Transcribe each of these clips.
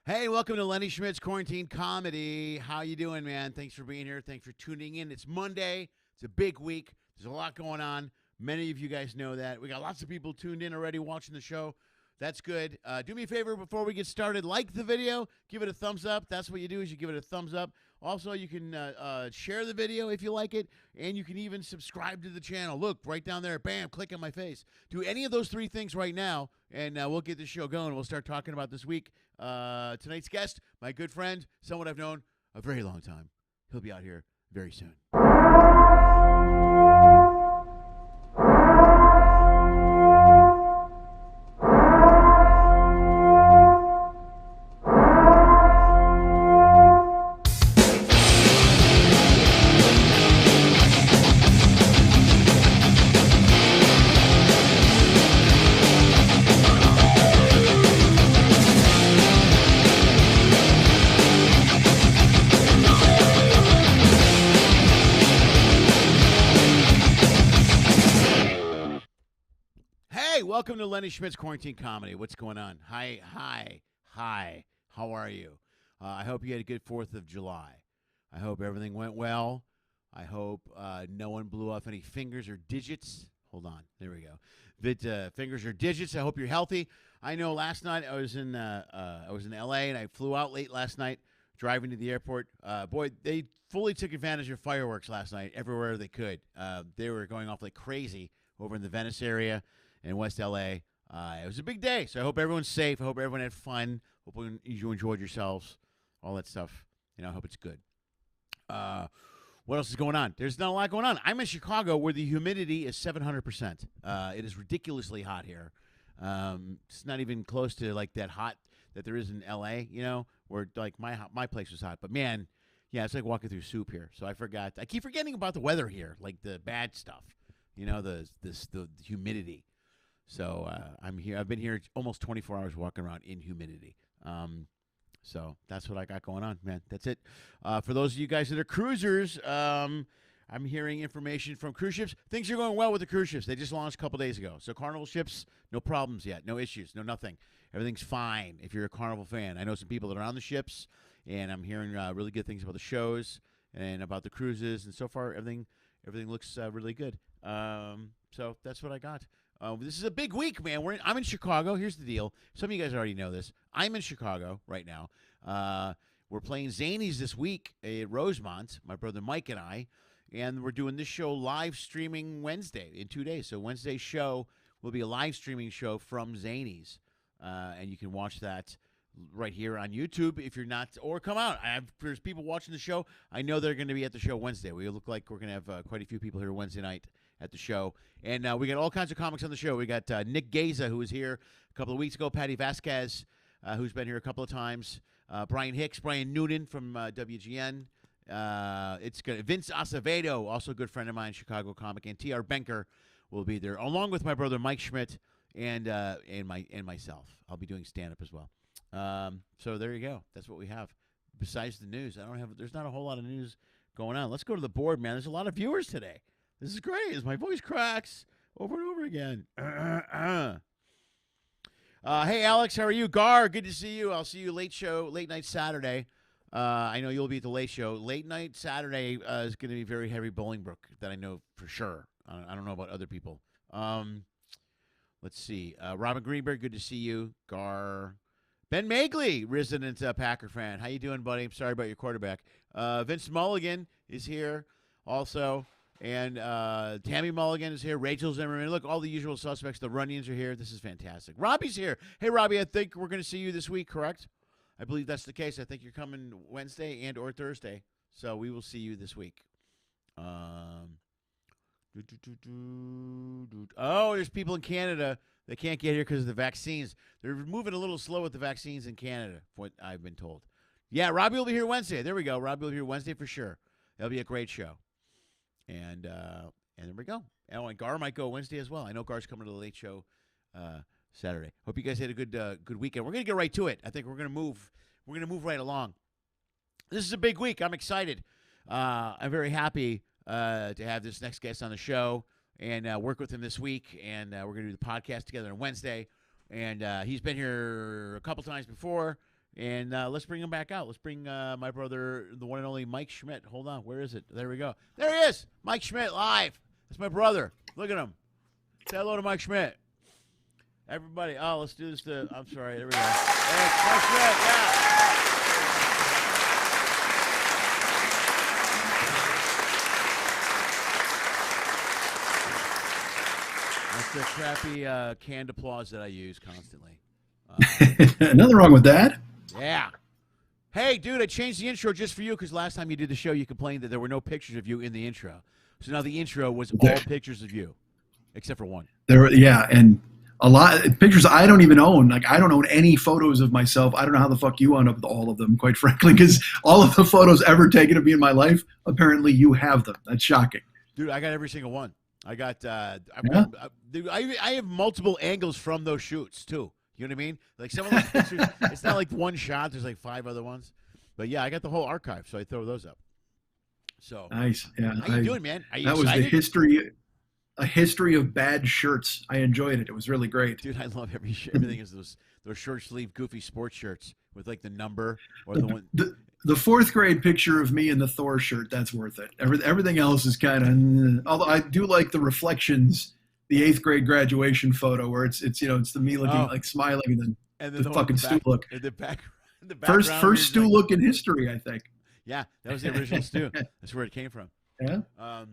Hey, welcome to Lenny Schmidts Quarantine Comedy. How you doing, man? Thanks for being here. Thanks for tuning in. It's Monday. It's a big week. There's a lot going on. Many of you guys know that. We got lots of people tuned in already watching the show. That's good. Do me a favor before we get started. Like the video. Give it a thumbs up. That's what you do is you give it a thumbs up. Also, you can share the video if you like it, and you can even subscribe to the channel. Look, right down there, bam, click on my face. Do any of those three things right now, and we'll get this show going. We'll start talking about this week. Tonight's guest, my good friend, someone I've known a very long time. He'll be out here very soon. Welcome to Lenny Schmidts Quarantine Comedy. What's going on? Hi. How are you? I hope you had a good 4th of July. I hope everything went well. I hope no one blew off any fingers or digits. Hold on. There we go. Fingers or digits. I hope you're healthy. I know last night I was in L.A. and I flew out late last night driving to the airport. Boy, they fully took advantage of fireworks last night everywhere they could. They were going off like crazy over in the Venice area. In West L.A. It was a big day, so I hope everyone's safe. I hope everyone had fun. Hope you enjoyed yourselves, all that stuff. I hope it's good. What else is going on? There's not a lot going on. I'm in Chicago where the humidity is 700%. It is ridiculously hot here. It's not even close to like that hot that there is in L.A., where like my place was hot. But, man, yeah, it's like walking through soup here. So I forgot. I keep forgetting about the weather here, like the bad stuff, the humidity. So I'm here. I've been here almost 24 hours walking around in humidity. So that's what I got going on, man. That's it. For those of you guys that are cruisers, I'm hearing information from cruise ships. Things are going well with the cruise ships. They just launched a couple days ago. So Carnival ships, no problems yet. No issues. No nothing. Everything's fine if you're a Carnival fan. I know some people that are on the ships, and I'm hearing really good things about the shows and about the cruises. And so far, everything looks really good. So that's what I got. This is a big week, man. I'm in Chicago. Here's the deal. Some of you guys already know this. I'm in Chicago right now. We're playing Zanies this week at Rosemont, my brother Mike and I, and we're doing this show live streaming Wednesday in 2 days. So Wednesday's show will be a live streaming show from Zanies, and you can watch that right here on YouTube if you're not, or come out. There's people watching the show. I know they're going to be at the show Wednesday. We look like we're going to have quite a few people here Wednesday night at the show. And we got all kinds of comics on the show. We got Nick Gaza, who was here a couple of weeks ago, Patti Vasquez, who's been here a couple of times, Brian Hicks, Brian Noonan from WGN. It's good. Vince Acevedo, also a good friend of mine, Chicago comic, and T.R. Benker will be there, along with my brother Mike Schmidt and myself. I'll be doing stand-up as well. So there you go. That's what we have. Besides the news, there's not a whole lot of news going on. Let's go to the board, man. There's a lot of viewers today. This is great as my voice cracks over and over again. Hey, Alex, how are you? Gar, good to see you. I'll see you late night Saturday. I know you'll be at the late show. Late night Saturday is going to be very heavy Bolingbrook, that I know for sure. I don't know about other people. Let's see. Robin Greenberg, good to see you. Gar. Ben Magley, resident Packer fan. How you doing, buddy? I'm sorry about your quarterback. Vince Mulligan is here also. And Tammy Mulligan is here. Rachel Zimmerman. Look, all the usual suspects. The Runnions are here. This is fantastic. Robbie's here. Hey, Robbie, I think we're going to see you this week, correct? I believe that's the case. I think you're coming Wednesday and or Thursday. So we will see you this week. Oh, there's people in Canada that can't get here because of the vaccines. They're moving a little slow with the vaccines in Canada, what I've been told. Yeah, Robbie will be here Wednesday. There we go. Robbie will be here Wednesday for sure. That'll be a great show. And there we go. Oh, and Gar might go Wednesday as well. I know Gar's coming to the late show Saturday. Hope you guys had a good weekend. We're gonna get right to it. I think we're gonna move right along. This is a big week. I'm excited. I'm very happy to have this next guest on the show and work with him this week. And we're going to do the podcast together on Wednesday. And he's been here a couple times before. And let's bring him back out. Let's bring my brother, the one and only Mike Schmidt. Hold on. Where is it? There we go. There he is. Mike Schmidt live. That's my brother. Look at him. Say hello to Mike Schmidt. Everybody. Oh, let's do this. I'm sorry. There we go. Thanks. Mike Schmidt. Yeah. That's the crappy canned applause that I use constantly. Nothing wrong with that. Yeah. Hey, dude, I changed the intro just for you because last time you did the show, you complained that there were no pictures of you in the intro. So now the intro was all pictures of you, except for one. And a lot of pictures I don't even own. Like, I don't own any photos of myself. I don't know how the fuck you wound up with all of them, quite frankly, because all of the photos ever taken of me in my life, apparently you have them. That's shocking. Dude, I got every single one. I got, I have multiple angles from those shoots, too. You know what I mean? Like some of those pictures, it's not like one shot. There's like 5 other ones. But yeah, I got the whole archive, so I throw those up. So nice. Yeah. How you doing, man? Are you that excited? Was a history of bad shirts. I enjoyed it. It was really great. Dude, I love everything is those short sleeve goofy sports shirts with like the number or the one. The 4th grade picture of me in the Thor shirt, that's worth it. Everything else is kind of, although I do like the reflections. The 8th grade graduation photo where it's the me looking like smiling and then the fucking Stu look. The first Stu look in history, I think. Yeah, that was the original Stu. That's where it came from. Yeah.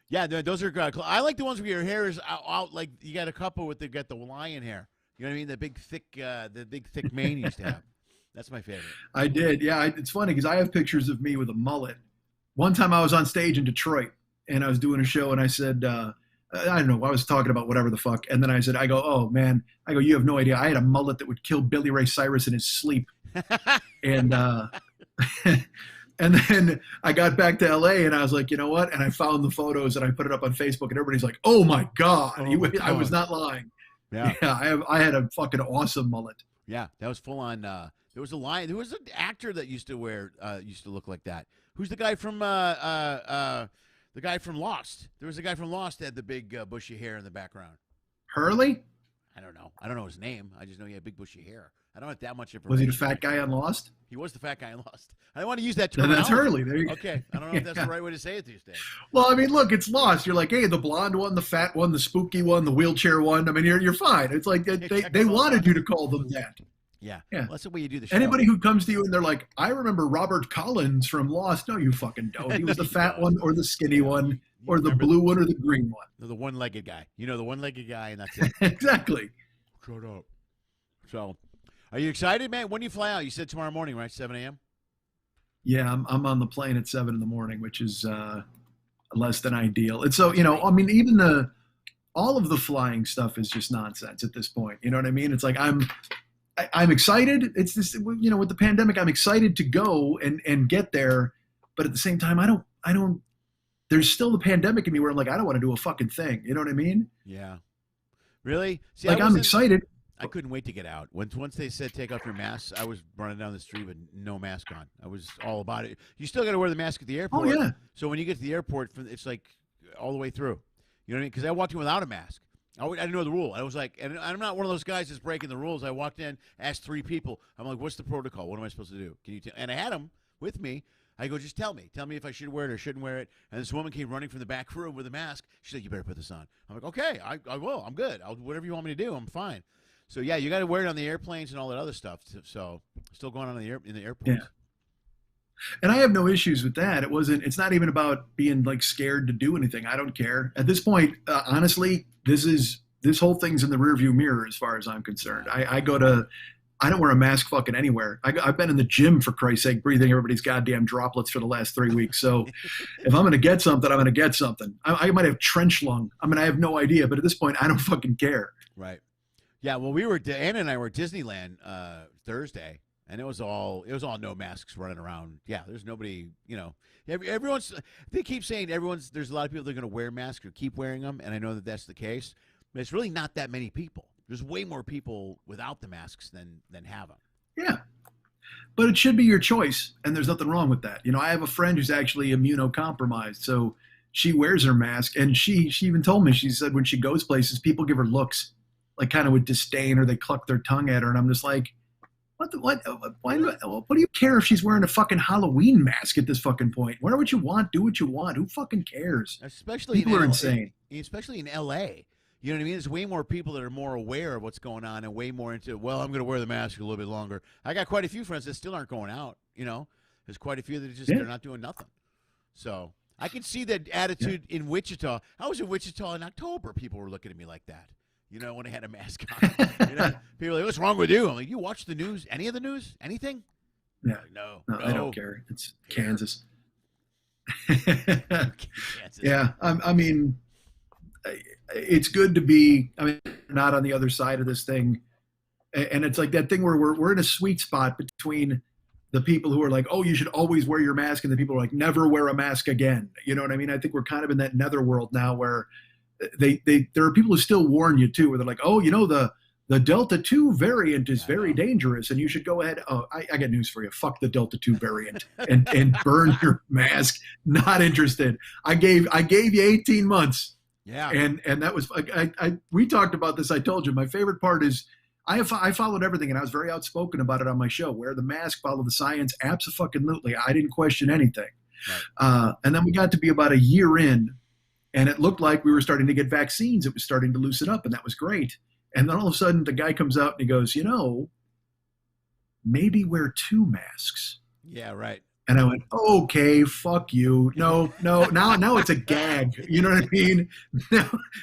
Yeah, those are good. I like the ones where your hair is out like you got a couple with got the lion hair. You know what I mean? The big thick mane you used to have. That's my favorite. I did. Yeah, it's funny because I have pictures of me with a mullet. One time I was on stage in Detroit and I was doing a show and I said. I don't know. I was talking about whatever the fuck. And then I said, oh, man. You have no idea. I had a mullet that would kill Billy Ray Cyrus in his sleep. And and then I got back to L.A. and I was like, you know what? And I found the photos and I put it up on Facebook and everybody's like, oh, my God. I was not lying. Yeah. I had a fucking awesome mullet. Yeah, that was full on. There was a lion. There was an actor that used to look like that. Who's the guy from the guy from Lost? There was a guy from Lost that had the big bushy hair in the background. Hurley? I don't know his name. I just know he had big bushy hair. I don't have that much information. Was he the fat guy on Lost? He was the fat guy on Lost. I don't want to use that term. That's Hurley. There you go. Okay. I don't know if that's the right way to say it these days. Well, I mean, look, it's Lost. You're like, hey, the blonde one, the fat one, the spooky one, the wheelchair one. I mean, you're fine. It's like they wanted you to call them that. Yeah. Well, that's the way you do the show. Anybody who comes to you and they're like, I remember Robert Collins from Lost. No, you fucking don't. He was the fat one or the skinny one or the blue one or the green one. The one-legged guy. The one-legged guy, and that's it. Exactly. Shut up. So, are you excited, man? When do you fly out? You said tomorrow morning, right? 7 a.m.? Yeah, I'm on the plane at 7 in the morning, which is less than ideal. And so, I mean, even all of the flying stuff is just nonsense at this point. You know what I mean? It's like I'm excited. It's this, with the pandemic, I'm excited to go and get there. But at the same time, I don't, there's still the pandemic in me where I'm like, I don't want to do a fucking thing. You know what I mean? Yeah. Really? See, I'm excited. I couldn't wait to get out. Once they said take off your mask, I was running down the street with no mask on. I was all about it. You still got to wear the mask at the airport. Oh, yeah. So when you get to the airport, it's like all the way through. You know what I mean? Because I walked in without a mask. I didn't know the rule. I was like, and I'm not one of those guys that's breaking the rules. I walked in, asked 3 people. I'm like, what's the protocol? What am I supposed to do? Can you tell? And I had them with me. I go, just tell me. Tell me if I should wear it or shouldn't wear it. And this woman came running from the back room with a mask. She's like, you better put this on. I'm like, okay, I will. I'm good. I'll whatever you want me to do. I'm fine. So, yeah, you got to wear it on the airplanes and all that other stuff. So, still going on in the airports. Yeah. And I have no issues with that. It's not even about being like scared to do anything. I don't care. At this point, honestly, this whole thing's in the rearview mirror as far as I'm concerned. I don't wear a mask fucking anywhere. I've been in the gym, for Christ's sake, breathing everybody's goddamn droplets for the last 3 weeks. So if I'm going to get something, I'm going to get something. I might have trench lung. I mean, I have no idea. But at this point, I don't fucking care. Right. Yeah, well, Anna and I were at Disneyland Thursday, and it was all no masks running around. Yeah, there's nobody, they keep saying there's a lot of people that are going to wear masks or keep wearing them, and I know that that's the case, but it's really not that many people. There's way more people without the masks than have them. Yeah, but it should be your choice, and there's nothing wrong with that. I have a friend who's actually immunocompromised, so she wears her mask, and she even told me, she said when she goes places, people give her looks, like kind of with disdain, or they cluck their tongue at her, and I'm just like, what what do you care if she's wearing a fucking Halloween mask at this fucking point? Wear what you want, do what you want. Who fucking cares? Especially people are insane. Especially in L.A. You know what I mean? There's way more people that are more aware of what's going on and way more into, well, I'm going to wear the mask a little bit longer. I got quite a few friends that still aren't going out, you know. There's quite a few that just they're not doing nothing. So I can see that attitude in Wichita. I was in Wichita in October. People were looking at me like that, you know, when I had a mask on. You know, people were like, what's wrong with you? I'm like, you watch the news? Any of the news? Anything? Yeah. Like, no, I don't care. It's Kansas. Kansas. Yeah. I mean, it's good to be, not on the other side of this thing. And it's like that thing where we're in a sweet spot between the people who are like, oh, you should always wear your mask, and the people who are like, never wear a mask again. You know what I mean? I think we're kind of in that netherworld now where there are people who still warn you too, where they're like, oh, you know, the Delta 2 variant is very dangerous, and you should go ahead. Oh, I got news for you. Fuck the Delta 2 variant and burn your mask. Not interested. I gave you 18 months. Yeah. And that was, we talked about this. I told you my favorite part is I followed everything, and I was very outspoken about it on my show. Wear the mask, follow the science. Abso-fucking-lutely. I didn't question anything. Right. And then we got to be about a year in, and it looked like we were starting to get vaccines. It was starting to loosen up, and that was great. And then all of a sudden the guy comes out and he goes, you know, maybe wear 2 masks. Yeah, right. And I went, okay, fuck you. No, now it's a gag. You know what I mean?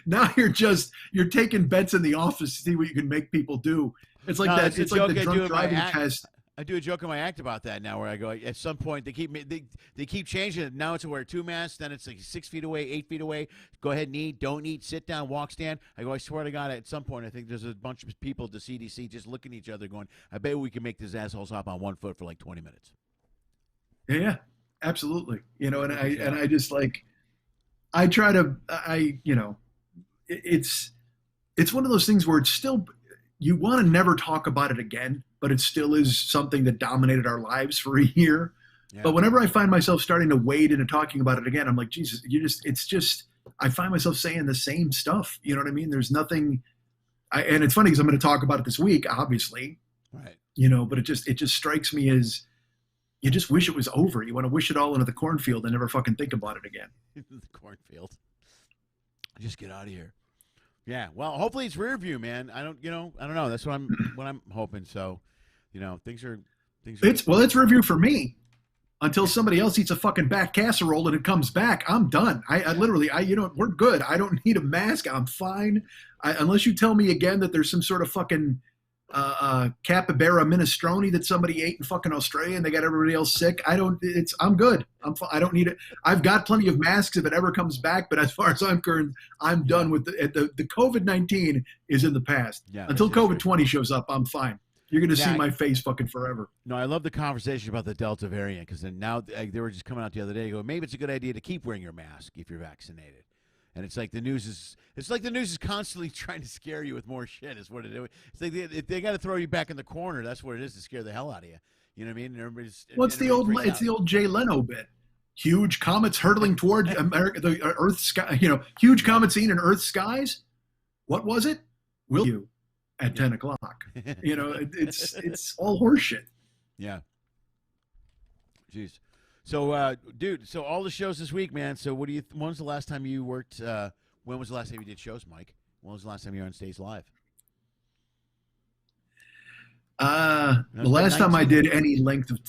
Now you're taking bets in the office to see what you can make people do. It's like that. It's like the drunk driving test. I do a joke in my act about that now, where I go, at some point they keep changing it. Now it's to wear 2 masks, then it's like 6 feet away, 8 feet away. Go ahead and eat, don't eat, sit down, walk, stand. I go, I swear to God, at some point I think there's a bunch of people at the CDC just looking at each other going, I bet we can make these assholes hop on 1 foot for like 20 minutes. Yeah, absolutely. You know, and I just like, I try to, you know, it's one of those things where it's still, you want to never talk about it again, but it still is something that dominated our lives for a year. Yeah. But whenever I find myself starting to wade into talking about it again, I'm like, Jesus, I find myself saying the same stuff. You know what I mean? There's nothing, and it's funny because I'm going to talk about it this week, obviously. Right. You know, but it just strikes me as, you just wish it was over. You want to wish it all into the cornfield and never fucking think about it again. The cornfield. Just get out of here. Yeah. Well, hopefully it's rear view, man. I don't know. That's what I'm hoping. So, you know, things are. It's rear view for me until somebody else eats a fucking back casserole and it comes back. I'm done. I literally, we're good. I don't need a mask. I'm fine. Unless you tell me again that there's some sort of fucking capybara minestrone that somebody ate in fucking Australia and they got everybody else sick. I'm good. I don't need it. I've got plenty of masks if it ever comes back, but as far as I'm concerned, I'm done with the COVID-19 is in the past. Yeah, until COVID-20 shows up, I'm fine. You're going to see my face fucking forever. No, I love the conversation about the Delta variant, because then now they were just coming out the other day and go, maybe it's a good idea to keep wearing your mask if you're vaccinated. And it's like the news is constantly trying to scare you with more shit. Is what it is. It's like they got to throw you back in the corner. That's what it is, to scare the hell out of you. You know what I mean? And everybody's. Well, it's the old Jay Leno bit. Huge comets hurtling toward America, the Earth sky. You know, huge comet seen in Earth skies. What was it? Will you at 10 o'clock? You know, it's all horseshit. Yeah. Jeez. So, dude, so all the shows this week, man. So when was the last time you worked? When was the last time you did shows, Mike? When was the last time you were on stage live? The last time I did any length of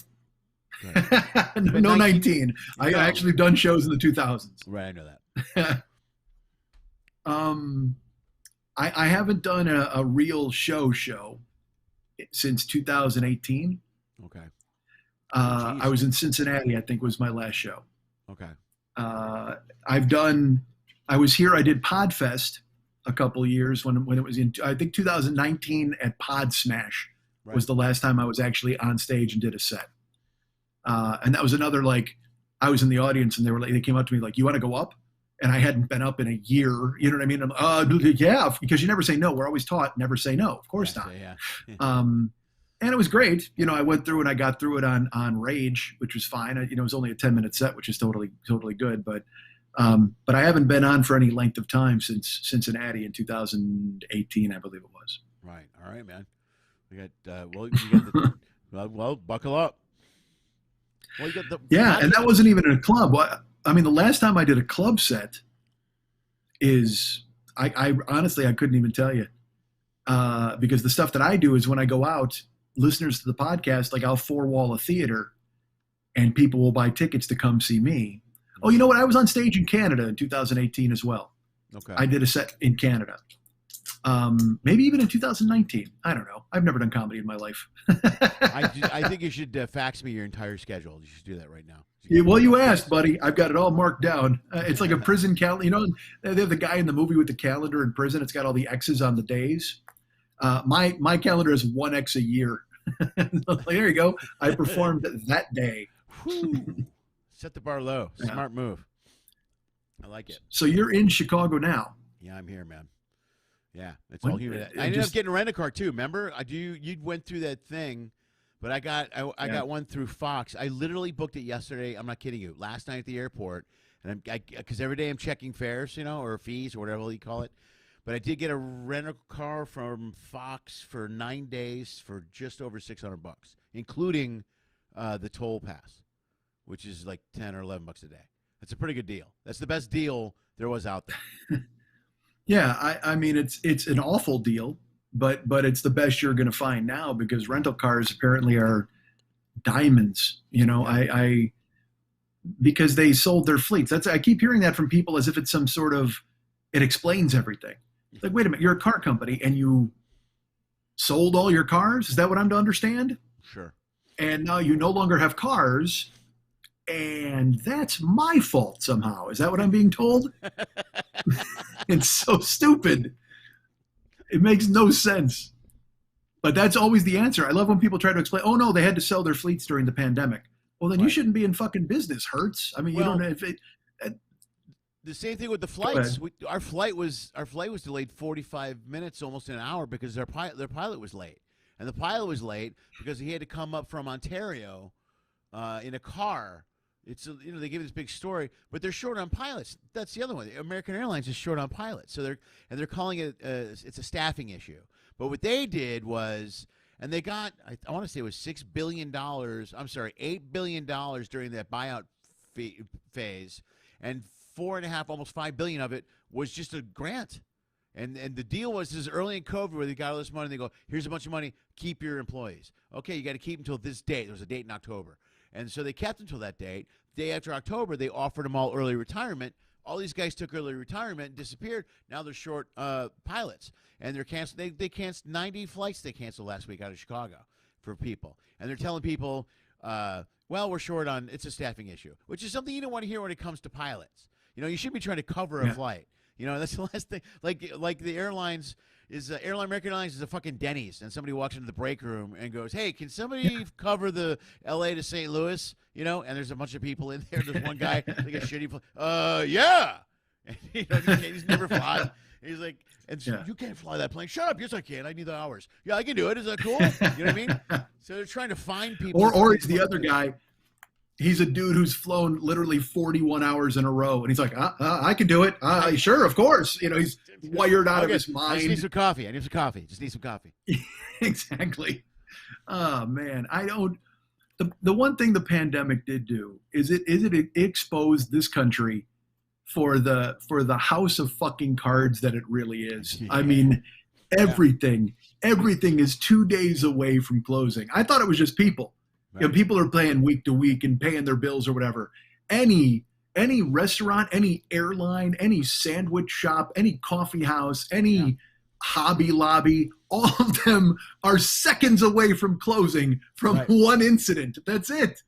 no 19. I actually done shows in the 2000s. Right, I know that. I haven't done a real show since 2018. Okay. I was in Cincinnati, I think was my last show. Okay. I was here, I did Podfest a couple of years when it was in, I think 2019 at Pod Smash was the last time I was actually on stage and did a set. And that was another, like, I was in the audience and they came up to me like, you want to go up? And I hadn't been up in a year, you know what I mean? Yeah, because you never say no. We're always taught never say no. Of course not. Yeah. And it was great. You know, I went through and I got through it on Rage, which was fine. It was only a 10-minute set, which is totally good. But I haven't been on for any length of time since Cincinnati in 2018, I believe it was. Right. All right, man. We got Well, buckle up. Well, you got the and that wasn't even in a club. I mean, the last time I did a club set is, I honestly, I couldn't even tell you. Because the stuff that I do is when I go out, listeners to the podcast, like I'll four-wall a theater and people will buy tickets to come see me. Oh, you know what? I was on stage in Canada in 2018 as well. Okay. I did a set in Canada. Maybe even in 2019. I don't know. I've never done comedy in my life. I think you should fax me your entire schedule. You should do that right now. Yeah, well, you asked, buddy. I've got it all marked down. It's like a prison calendar. You know, they have the guy in the movie with the calendar in prison. It's got all the X's on the days. My calendar is 1 X a year. There you go. I performed that day. Set the bar low. Smart move. I like it. So you're in Chicago now. Yeah, I'm here, man. Yeah, it's all here. I ended up getting a rent-a-car too. Remember, you went through that thing, but I got one through Fox. I literally booked it yesterday. I'm not kidding you. Last night at the airport, and because every day I'm checking fares, or fees or whatever you call it. But I did get a rent-a-car from Fox for 9 days for just over $600, including the toll pass, which is like $10 or $11 a day. That's a pretty good deal. That's the best deal there was out there. Yeah, I mean it's an awful deal, but it's the best you're going to find now because rental cars apparently are diamonds. I because they sold their fleets. I keep hearing that from people as if it's some sort of, it explains everything. Like, wait a minute, you're a car company and you sold all your cars? Is that what I'm to understand? Sure. And now you no longer have cars, and that's my fault somehow. Is that what I'm being told? It's so stupid. It makes no sense. But that's always the answer. I love when people try to explain, oh, no, they had to sell their fleets during the pandemic. Well, then you shouldn't be in fucking business, Hertz. I mean, you don't know if it... The same thing with the flights. Our flight was delayed 45 minutes, almost an hour, because their pilot was late, and the pilot was late because he had to come up from Ontario in a car. It's they give this big story, but they're short on pilots. That's the other one. American Airlines is short on pilots, so they're calling it it's a staffing issue. But what they did was, and they got I want to say it was $6 billion. I'm sorry, $8 billion during that buyout phase, and 4.5, almost $5 billion of it was just a grant. And the deal was, this is early in COVID where they got all this money. And they go, here's a bunch of money. Keep your employees. Okay, you got to keep until this date. There was a date in October. And so they kept until that date. Day after October, they offered them all early retirement. All these guys took early retirement and disappeared. Now they're short pilots. And they're canceled. They canceled 90 flights they canceled last week out of Chicago for people. And they're telling people, well, we're short on, it's a staffing issue, which is something you don't want to hear when it comes to pilots. You should be trying to cover a flight. That's the last thing. Like the airlines is American Airlines is a fucking Denny's, and somebody walks into the break room and goes, "Hey, can somebody cover the L.A. to St. Louis?" And there's a bunch of people in there. There's one guy like a shitty. Yeah. And, he's never fly. He's like, you can't fly that plane. Shut up. Yes, I can. I need the hours. Yeah, I can do it. Is that cool? You know what I mean? So they're trying to find people. Or it's the other guy. He's a dude who's flown literally 41 hours in a row, and he's like, I can do it. Sure, of course. He's wired out of his mind. I just need some coffee. Just need some coffee. Exactly. Oh, man. I don't. The one thing the pandemic did do is it exposed this country for the house of fucking cards that it really is. Yeah. I mean, everything is 2 days away from closing. I thought it was just people. Right. People are paying week to week and paying their bills or whatever. Any restaurant, any airline, any sandwich shop, any coffee house, any Hobby Lobby, all of them are seconds away from closing from one incident. That's it.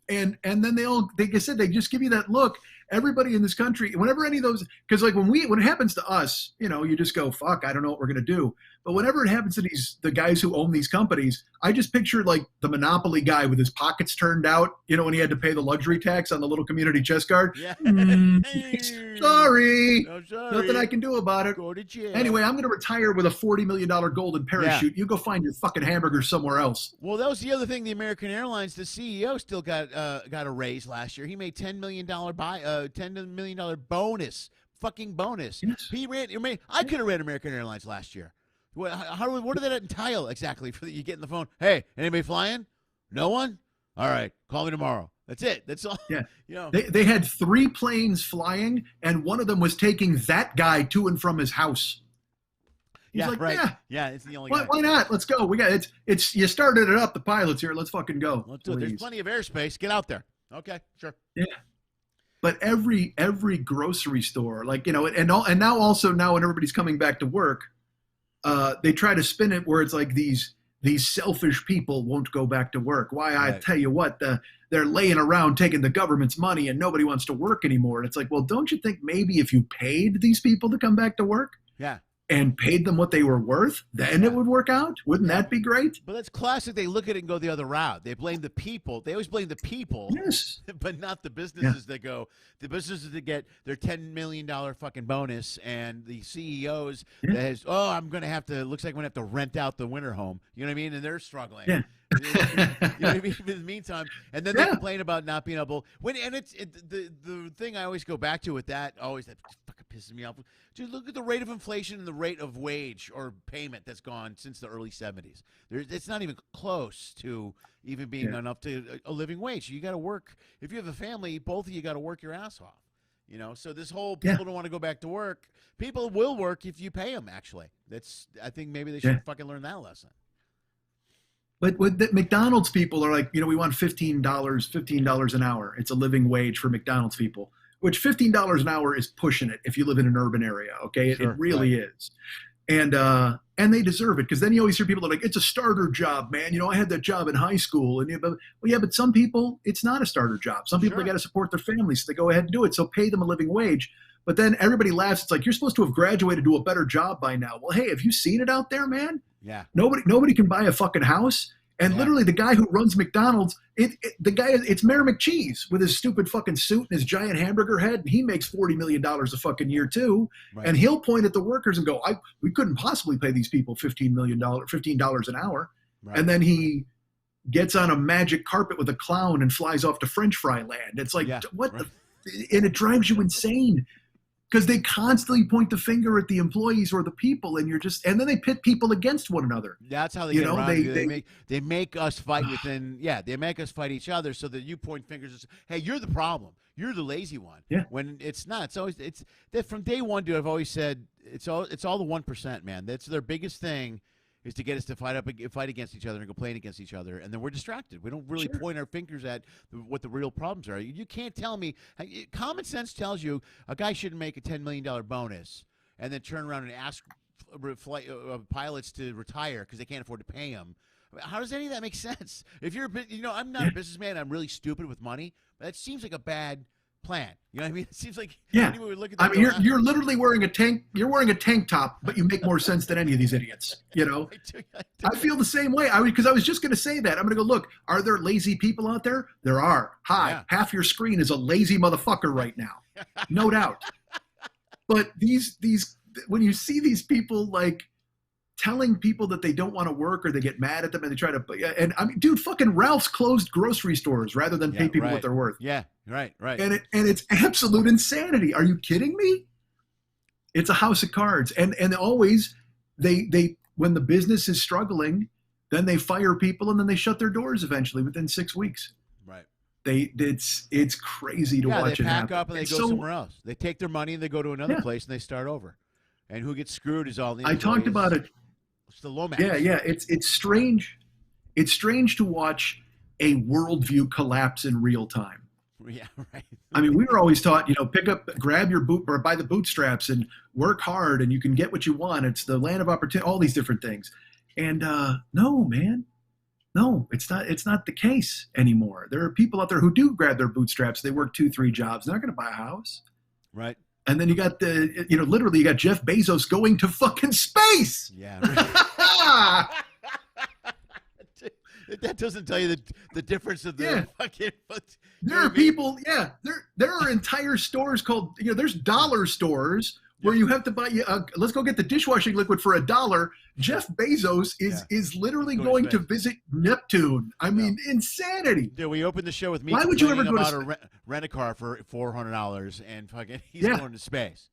And then they all, like I said, they just give you that look. Everybody in this country, whenever any of those, because like when it happens to us, you just go, fuck, I don't know what we're gonna do. But whenever it happens to the guys who own these companies, I just picture like the Monopoly guy with his pockets turned out, when he had to pay the luxury tax on the little community chest card. Yeah. Sorry. No, sorry. Nothing I can do about it. Go to jail. Anyway, I'm gonna retire with a $40 million golden parachute. You go find your fucking hamburger somewhere else. Well, that was the other thing. The American Airlines, the CEO still got a raise last year. He made $10 million $10 million bonus, fucking bonus. Yes. I could have ran American Airlines last year. What did that entail exactly? For you get in the phone, hey, anybody flying? No one? All right, call me tomorrow. That's it. That's all. Yeah. You know. They had 3 planes flying, and one of them was taking that guy to and from his house. He's like, right. Yeah, yeah, it's the only guy. Why not? Let's go. We got it's you started it up, the pilots here. Let's fucking go. Let's do it. There's plenty of airspace. Get out there. Okay, sure. Yeah. But every grocery store, like, you know, and now when everybody's coming back to work, they try to spin it where it's like these selfish people won't go back to work. Why? Right. I tell you what, they're laying around taking the government's money and nobody wants to work anymore. And it's like, well, don't you think maybe if you paid these people to come back to work? Yeah. And paid them what they were worth, then it would work out? Wouldn't that be great? But that's classic. They look at it and go the other route. They blame the people. They always blame the people, yes, but not the businesses that go. The businesses that get their $10 million fucking bonus, and the CEOs that has, I'm going to have to, looks like I'm going to have to rent out the winter home. You know what I mean? And they're struggling. Yeah. You know what I mean? In the meantime, and then they complain about not being able. The thing I always go back to with that fucking pisses me off. Dude, look at the rate of inflation and the rate of wage or payment that's gone since the early 70s. It's not even close to even being enough to a living wage. You got to work. If you have a family, both of you got to work your ass off. You know, so this whole people don't want to go back to work. People will work if you pay them. Actually, I think maybe they should fucking learn that lesson. But with the McDonald's people are like, you know, we want $15 an hour. It's a living wage for McDonald's people, which $15 an hour is pushing it if you live in an urban area. Okay, it really is, and they deserve it, because then you always hear people that are like, it's a starter job, man. You know, I had that job in high school, and but some people it's not a starter job. Some people they got to support their families, so they go ahead and do it. So pay them a living wage. But then everybody laughs. It's like, you're supposed to have graduated to a better job by now. Well, hey, have you seen it out there, man? Yeah. Nobody can buy a fucking house. And literally the guy who runs McDonald's, it's Mayor McCheese with his stupid fucking suit and his giant hamburger head. And he makes $40 million a fucking year too. Right. And he'll point at the workers and go, we couldn't possibly pay these people $15 an hour. Right. And then he gets on a magic carpet with a clown and flies off to French fry land. It's like, and it drives you insane. Because they constantly point the finger at the employees or the people, and then they pit people against one another. That's how they get around. They make us fight within. Yeah, they make us fight each other so that you point fingers and say, "Hey, you're the problem. You're the lazy one." Yeah. When it's not. It's always that from day one, dude. I've always said it's all the 1%, man. That's their biggest thing. Is to get us to fight against each other and complain against each other, and then we're distracted. We don't really point our fingers at what the real problems are. You can't tell me. Common sense tells you a guy shouldn't make a $10 million bonus and then turn around and ask pilots to retire because they can't afford to pay them. How does any of that make sense? If you're, I'm not a businessman. I'm really stupid with money. But that seems like a bad plan. You know what I mean? It seems like anyone would look at that. I mean, you're literally wearing a tank. You're wearing a tank top, but you make more sense than any of these idiots. You know, I feel the same way. Because I was just going to say that. I'm going to go look. Are there lazy people out there? There are. Hi, half your screen is a lazy motherfucker right now, no doubt. But these when you see these people like telling people that they don't want to work or they get mad at them and they try to, and I mean, dude, fucking Ralph's closed grocery stores rather than pay people what they're worth. Yeah, right. And it's absolute insanity. Are you kidding me? It's a house of cards. And always they when the business is struggling, then they fire people and then they shut their doors eventually within 6 weeks. Right. It's crazy to watch it happen. They pack up and they go somewhere else. They take their money and they go to another place and they start over. And who gets screwed is all the employees. I talked about it. It's the Lomax. Yeah. It's strange. It's strange to watch a worldview collapse in real time. Yeah, right. I mean, we were always taught, grab your boot or buy the bootstraps and work hard and you can get what you want. It's the land of opportunity, all these different things. And no, man. No, it's not the case anymore. There are people out there who do grab their bootstraps. They work 2-3 jobs. They're not going to buy a house. Right. And then you got literally you got Jeff Bezos going to fucking space. Yeah. That doesn't tell you the difference of the fucking. There are people. Yeah. There are entire stores called. There's dollar stores where you have to buy. Let's go get the dishwashing liquid for $1. Jeff Bezos is literally going to visit Neptune. I mean, insanity. Dude, we opened the show with me. Why would you ever go to rent a car for $400 and fucking he's going to space?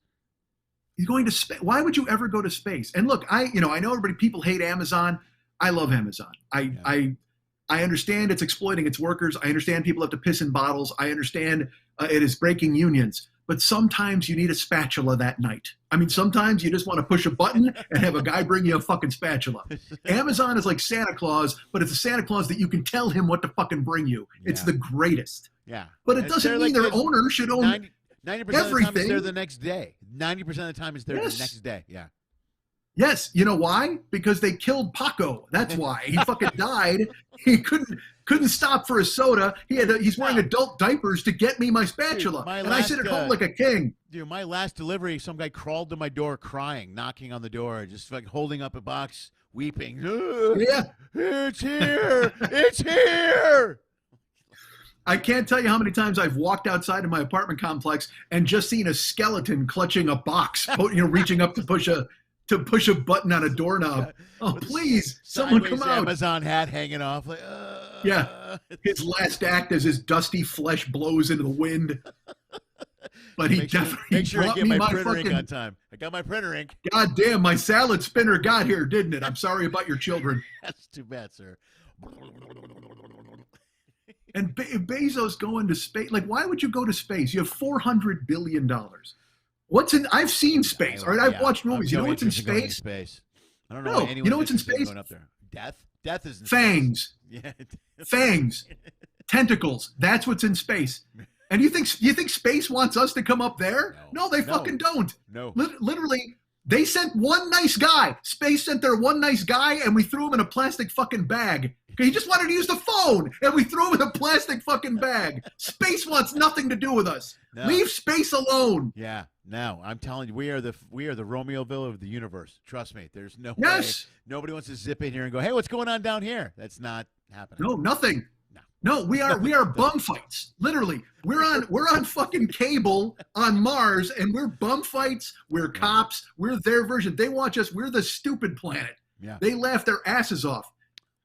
He's going to space. Why would you ever go to space? And look, I know people hate Amazon. I love Amazon. I understand it's exploiting its workers. I understand people have to piss in bottles. I understand it is breaking unions. But sometimes you need a spatula that night. I mean, sometimes you just want to push a button and have a guy bring you a fucking spatula. Amazon is like Santa Claus, but it's a Santa Claus that you can tell him what to fucking bring you. It's the greatest. Yeah. But it doesn't mean their owner should own 90% everything. of the time it's there the next day. 90% of the time it's there the next day. Yeah. Yes. You know why? Because they killed Paco. That's why. He fucking died. He couldn't stop for a soda. He's wearing adult diapers to get me my spatula. Dude, and I sit at home like a king. Dude, my last delivery, some guy crawled to my door crying, knocking on the door, just like holding up a box, weeping. Yeah. It's here. It's here. I can't tell you how many times I've walked outside of my apartment complex and just seen a skeleton clutching a box, reaching up to push a button on a doorknob. Oh, please, someone come out. Amazon hat hanging off. Like, yeah, his last act as his dusty flesh blows into the wind. But he definitely make sure I brought get me my printer ink on time. I got my printer ink. God damn, my salad spinner got here, didn't it? I'm sorry about your children. That's too bad, sir. And Bezos going to space. Like, why would you go to space? You have $400 billion. I've seen space. All right, I've watched movies. You know what's in space? I don't know. You know what's in space? Going up there. Death. Death is in fangs. Space. Yeah. Fangs. Tentacles. That's what's in space. And you think space wants us to come up there? No, they fucking don't. No. Literally, they sent one nice guy. Space sent their one nice guy, and we threw him in a plastic fucking bag. He just wanted to use the phone, and we threw him in a plastic fucking bag. Space wants nothing to do with us. No. Leave space alone. Yeah. No, I'm telling you, we are the Romeoville of the universe. Trust me. There's no way. Nobody wants to zip in here and go, "Hey, what's going on down here?" That's not happening. No, nothing. No, we are bum fights. Literally, we're on fucking cable on Mars, and we're bum fights. We're cops. We're their version. They watch us. We're the stupid planet. Yeah. They laugh their asses off.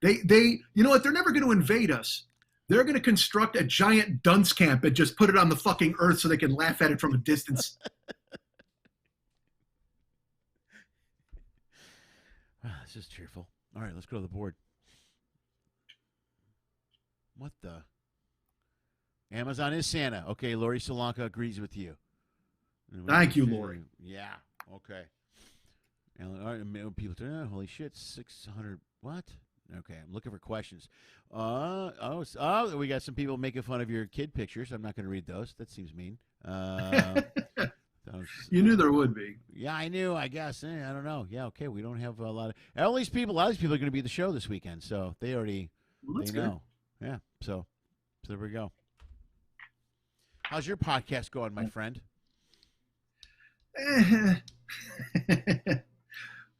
They you know what? They're never going to invade us. They're going to construct a giant dunce camp and just put it on the fucking Earth so they can laugh at it from a distance. This is cheerful. All right, let's go to the board. What the? Amazon is Santa. Okay, Lori Solanka agrees with you. Thank you, Lori. Yeah. Okay. And people say, oh, holy shit, 600. What? Okay, I'm looking for questions. We got some people making fun of your kid pictures. I'm not going to read those. That seems mean. You knew there would be. Yeah, I knew. I guess. I don't know. Yeah. Okay. We don't have a lot of. A lot of these people are going to be at the show this weekend, so they already they know. Good. Yeah. So there we go. How's your podcast going, my friend?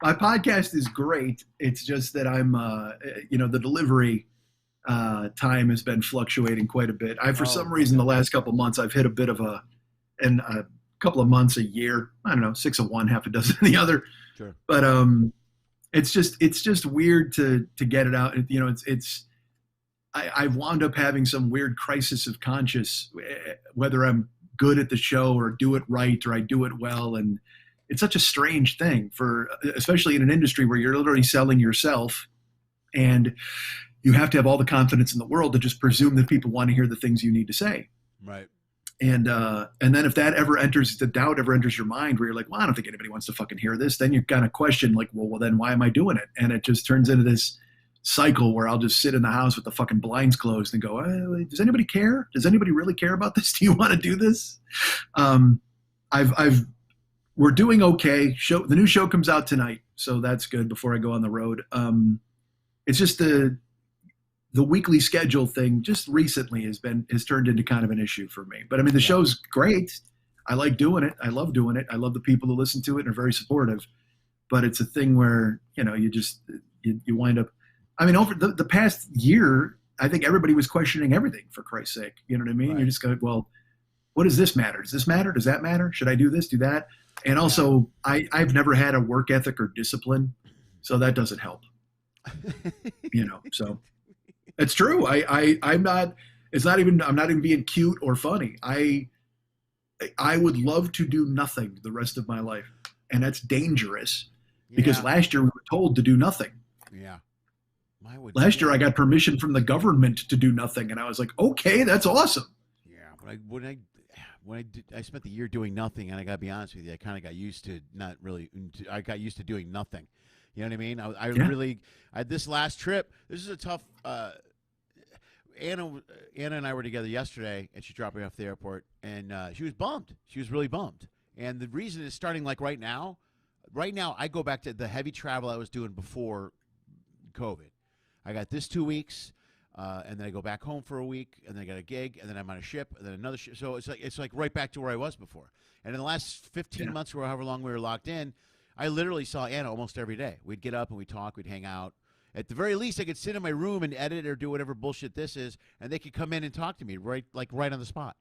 My podcast is great. It's just that I'm, the delivery time has been fluctuating quite a bit. For some reason, the last couple of months, I've hit a bit of a couple of months a year. I don't know, 6 of one, half a dozen of the other. Sure. But it's just weird to get it out. I wound up having some weird crisis of conscience, whether I'm good at the show or do it right or I do it well. And it's such a strange thing especially in an industry where you're literally selling yourself and you have to have all the confidence in the world to just presume that people want to hear the things you need to say. Right. And then if that the doubt ever enters your mind where you're like, well, I don't think anybody wants to fucking hear this. Then you kind of question like, well, then why am I doing it? And it just turns into this cycle where I'll just sit in the house with the fucking blinds closed and go, does anybody care? Does anybody really care about this? Do you want to do this? We're doing okay. The new show comes out tonight, so that's good before I go on the road. It's just the weekly schedule thing just recently has turned into kind of an issue for me. But I mean, the show's great. I like doing it. I love doing it. I love the people who listen to it and are very supportive. But it's a thing where, you wind up, I mean, over the past year, I think everybody was questioning everything, for Christ's sake. You know what I mean? Right. You're just going, well, what does this matter? Does this matter? Does that matter? Should I do this, do that? And also, I've never had a work ethic or discipline, so that doesn't help. So it's true. I'm not even being cute or funny. I would love to do nothing the rest of my life, and that's dangerous because last year we were told to do nothing. Yeah. I would. Last Yeah. year, I got permission from the government to do nothing, and I was like, okay, that's awesome. Yeah, I spent the year doing nothing, and I got to be honest with you, I kind of got used to not really. I got used to doing nothing. You know what I mean? I Yeah. really. This last trip. This is a tough. Anna and I were together yesterday, and she dropped me off at the airport, and she was bummed. She was really bummed, and the reason is starting like right now. Right now, I go back to the heavy travel I was doing before COVID. I got this 2 weeks, and then I go back home for a week, and then I got a gig, and then I'm on a ship, and then another ship. So it's like right back to where I was before. And in the last 15 months, or however long we were locked in, I literally saw Anna almost every day. We'd get up and we'd talk, we'd hang out. At the very least, I could sit in my room and edit or do whatever bullshit this is, and they could come in and talk to me right on the spot.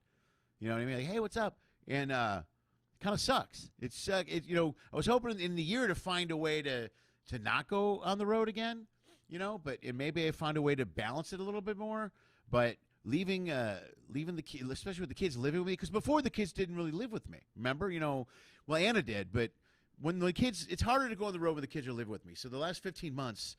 You know what I mean? Like, hey, what's up? And kind of sucks. I was hoping in the year to find a way to not go on the road again. But maybe I found a way to balance it a little bit more. But leaving the kids, especially with the kids living with me, because before the kids didn't really live with me. Remember, well, Anna did, but when the kids, it's harder to go on the road when the kids are living with me. So the last 15 months,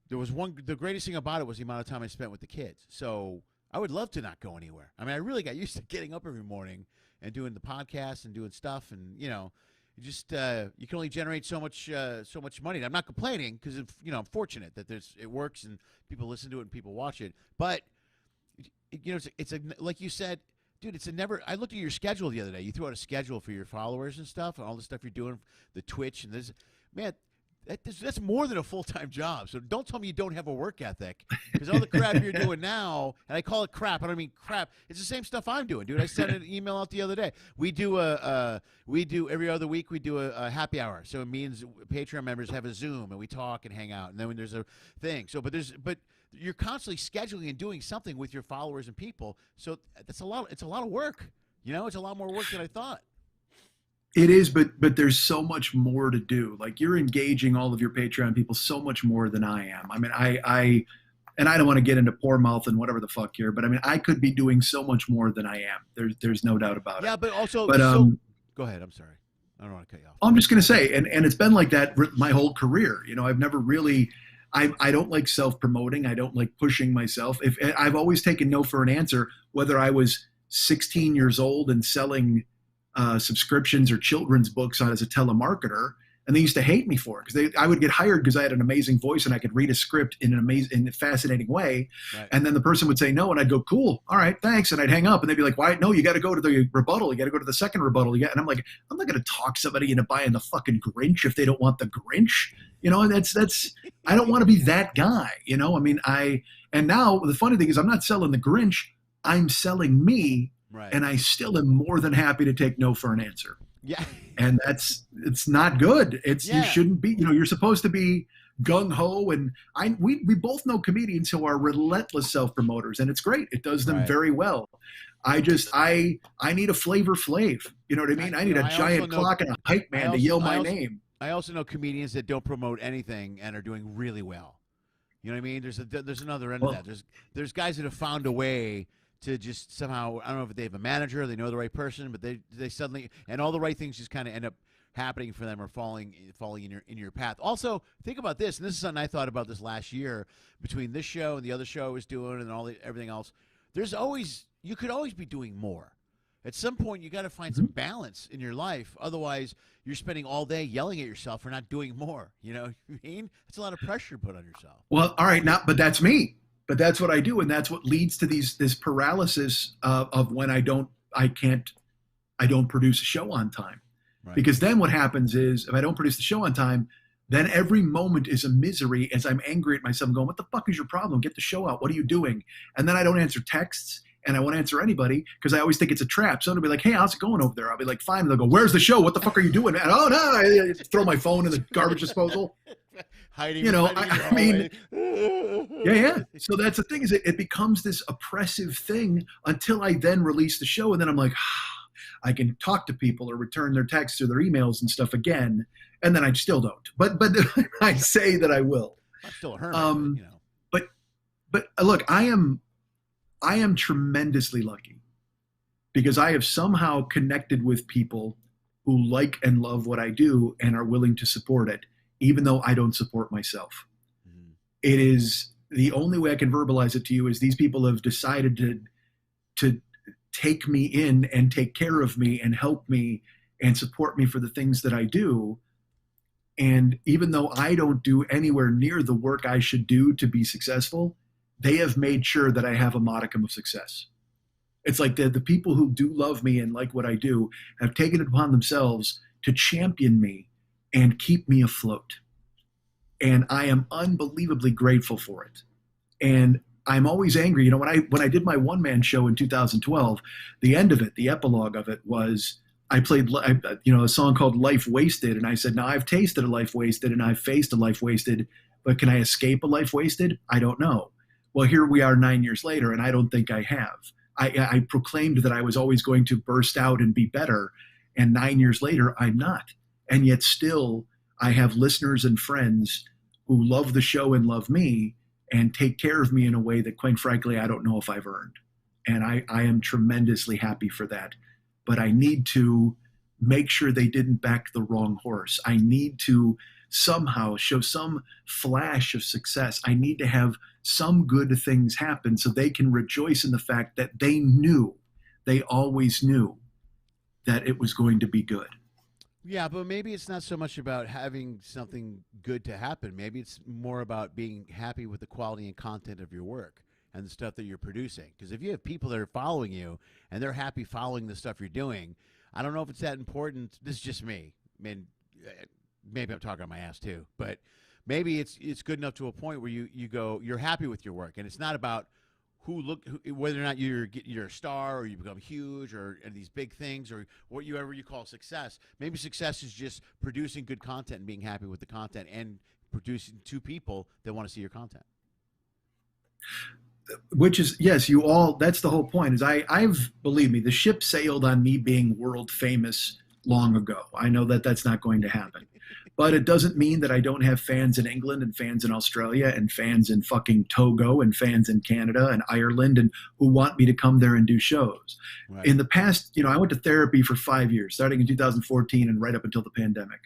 the greatest thing about it was the amount of time I spent with the kids. So I would love to not go anywhere. I mean, I really got used to getting up every morning and doing the podcast and doing stuff, and you can only generate so much money. And I'm not complaining because I'm fortunate that it works and people listen to it and people watch it. But it's like you said, dude. It's a never. I looked at your schedule the other day. You threw out a schedule for your followers and stuff, and all the stuff you're doing, the Twitch and this. Man, that's more than a full-time job. So don't tell me you don't have a work ethic, because all the crap you're doing now, and I call it crap. I don't mean crap. It's the same stuff I'm doing, dude. I sent an email out the other day. We do every other week. We do a happy hour. So it means Patreon members have a Zoom and we talk and hang out. And then when there's a thing. So but you're constantly scheduling and doing something with your followers and people. So that's a lot. It's a lot of work. It's a lot more work than I thought. It is, but there's so much more to do. Like, you're engaging all of your Patreon people so much more than I am. I mean, I don't want to get into poor mouth and whatever the fuck here, but I mean, I could be doing so much more than I am. There's no doubt about it. Yeah, but also, go ahead. I'm sorry. I don't want to cut you off. I'm just going to say, and it's been like that my whole career. I've never really, I don't like self-promoting. I don't like pushing myself. I've always taken no for an answer, whether I was 16 years old and selling subscriptions or children's books on as a telemarketer, and they used to hate me for it because I would get hired because I had an amazing voice and I could read a script in a fascinating way. Right. And then the person would say no, and I'd go, cool, all right, thanks, and I'd hang up, and they'd be like, why? No, you got to go to the rebuttal. You got to go to the second rebuttal. And I'm like, I'm not going to talk somebody into buying the fucking Grinch if they don't want the Grinch. That's I don't want to be that guy. I mean, and now the funny thing is I'm not selling the Grinch. I'm selling me. Right. And I still am more than happy to take no for an answer. Yeah. And it's not good. You shouldn't be, you're supposed to be gung ho. And we both know comedians who are relentless self-promoters, and it's great. It does them very well. I need a Flavor Flav. You know what I mean? I need a giant clock and a hype man to yell my name. I also know comedians that don't promote anything and are doing really well. You know what I mean? There's another end of that. There's guys that have found a way to just somehow, I don't know if they have a manager, they know the right person, but they suddenly, and all the right things just kind of end up happening for them or falling in your path. Also, think about this, and this is something I thought about this last year between this show and the other show I was doing and everything else. You could always be doing more. At some point, you got to find some balance in your life. Otherwise, you're spending all day yelling at yourself for not doing more. You know what I mean? It's a lot of pressure put on yourself. Well, all right, but that's me. But that's what I do, and that's what leads to this paralysis of when I don't produce a show on time. Right. Because then what happens is, if I don't produce the show on time, then every moment is a misery as I'm angry at myself, going, what the fuck is your problem? Get the show out. What are you doing? And then I don't answer texts, and I won't answer anybody because I always think it's a trap. So they'll be like, hey, how's it going over there? I'll be like, fine. And they'll go, where's the show? What the fuck are you doing? And, oh, no, I throw my phone in the garbage disposal. Hiding, I mean, yeah. So that's the thing, is it becomes this oppressive thing until I then release the show. And then I'm like, I can talk to people or return their texts or their emails and stuff again. And then I still don't. But I say that I will. I'm still a hermit, But look, I am tremendously lucky because I have somehow connected with people who like and love what I do and are willing to support it, even though I don't support myself. Mm-hmm. the only way I can verbalize it to you is these people have decided to take me in and take care of me and help me and support me for the things that I do. And even though I don't do anywhere near the work I should do to be successful, they have made sure that I have a modicum of success. It's like the people who do love me and like what I do have taken it upon themselves to champion me and keep me afloat. And I am unbelievably grateful for it. And I'm always angry. You know, when I did my one-man show in 2012, the end of it, the epilogue of it was I played, a song called Life Wasted. And I said, now I've tasted a life wasted and I've faced a life wasted, but can I escape a life wasted? I don't know. Well, here we are 9 years later, and I don't think I have. I proclaimed that I was always going to burst out and be better. And 9 years later, I'm not. And yet still, I have listeners and friends who love the show and love me and take care of me in a way that, quite frankly, I don't know if I've earned. And I am tremendously happy for that. But I need to make sure they didn't back the wrong horse. I need to somehow show some flash of success. I need to have some good things happen so they can rejoice in the fact that they always knew that it was going to be good. Yeah, but maybe it's not so much about having something good to happen. Maybe it's more about being happy with the quality and content of your work and the stuff that you're producing. Because if you have people that are following you and they're happy following the stuff you're doing, I don't know if it's that important. This is just me. I mean, maybe I'm talking on my ass too, but maybe it's good enough to a point where you're happy with your work, and it's not about whether or not you're a star or you become huge or these big things or whatever you call success. Maybe success is just producing good content and being happy with the content and producing to people that want to see your content. Which is, yes, that's the whole point, is I've, believe me, the ship sailed on me being world famous long ago. I know that that's not going to happen. But it doesn't mean that I don't have fans in England and fans in Australia and fans in fucking Togo and fans in Canada and Ireland and who want me to come there and do shows. Right. In the past, I went to therapy for 5 years, starting in 2014 and right up until the pandemic.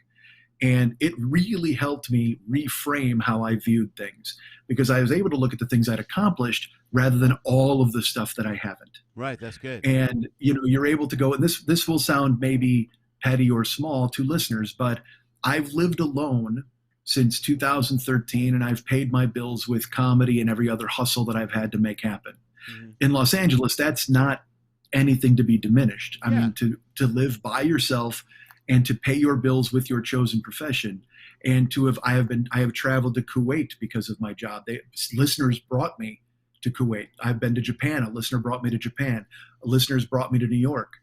And it really helped me reframe how I viewed things, because I was able to look at the things I'd accomplished rather than all of the stuff that I haven't. Right, that's good. And, you're able to go, and this will sound maybe petty or small to listeners, but I've lived alone since 2013, and I've paid my bills with comedy and every other hustle that I've had to make happen. Mm-hmm. In Los Angeles, that's not anything to be diminished. I mean, to live by yourself and to pay your bills with your chosen profession, and I have traveled to Kuwait because of my job. Listeners brought me to Kuwait. I've been to Japan. A listener brought me to Japan. Listeners brought me to New York.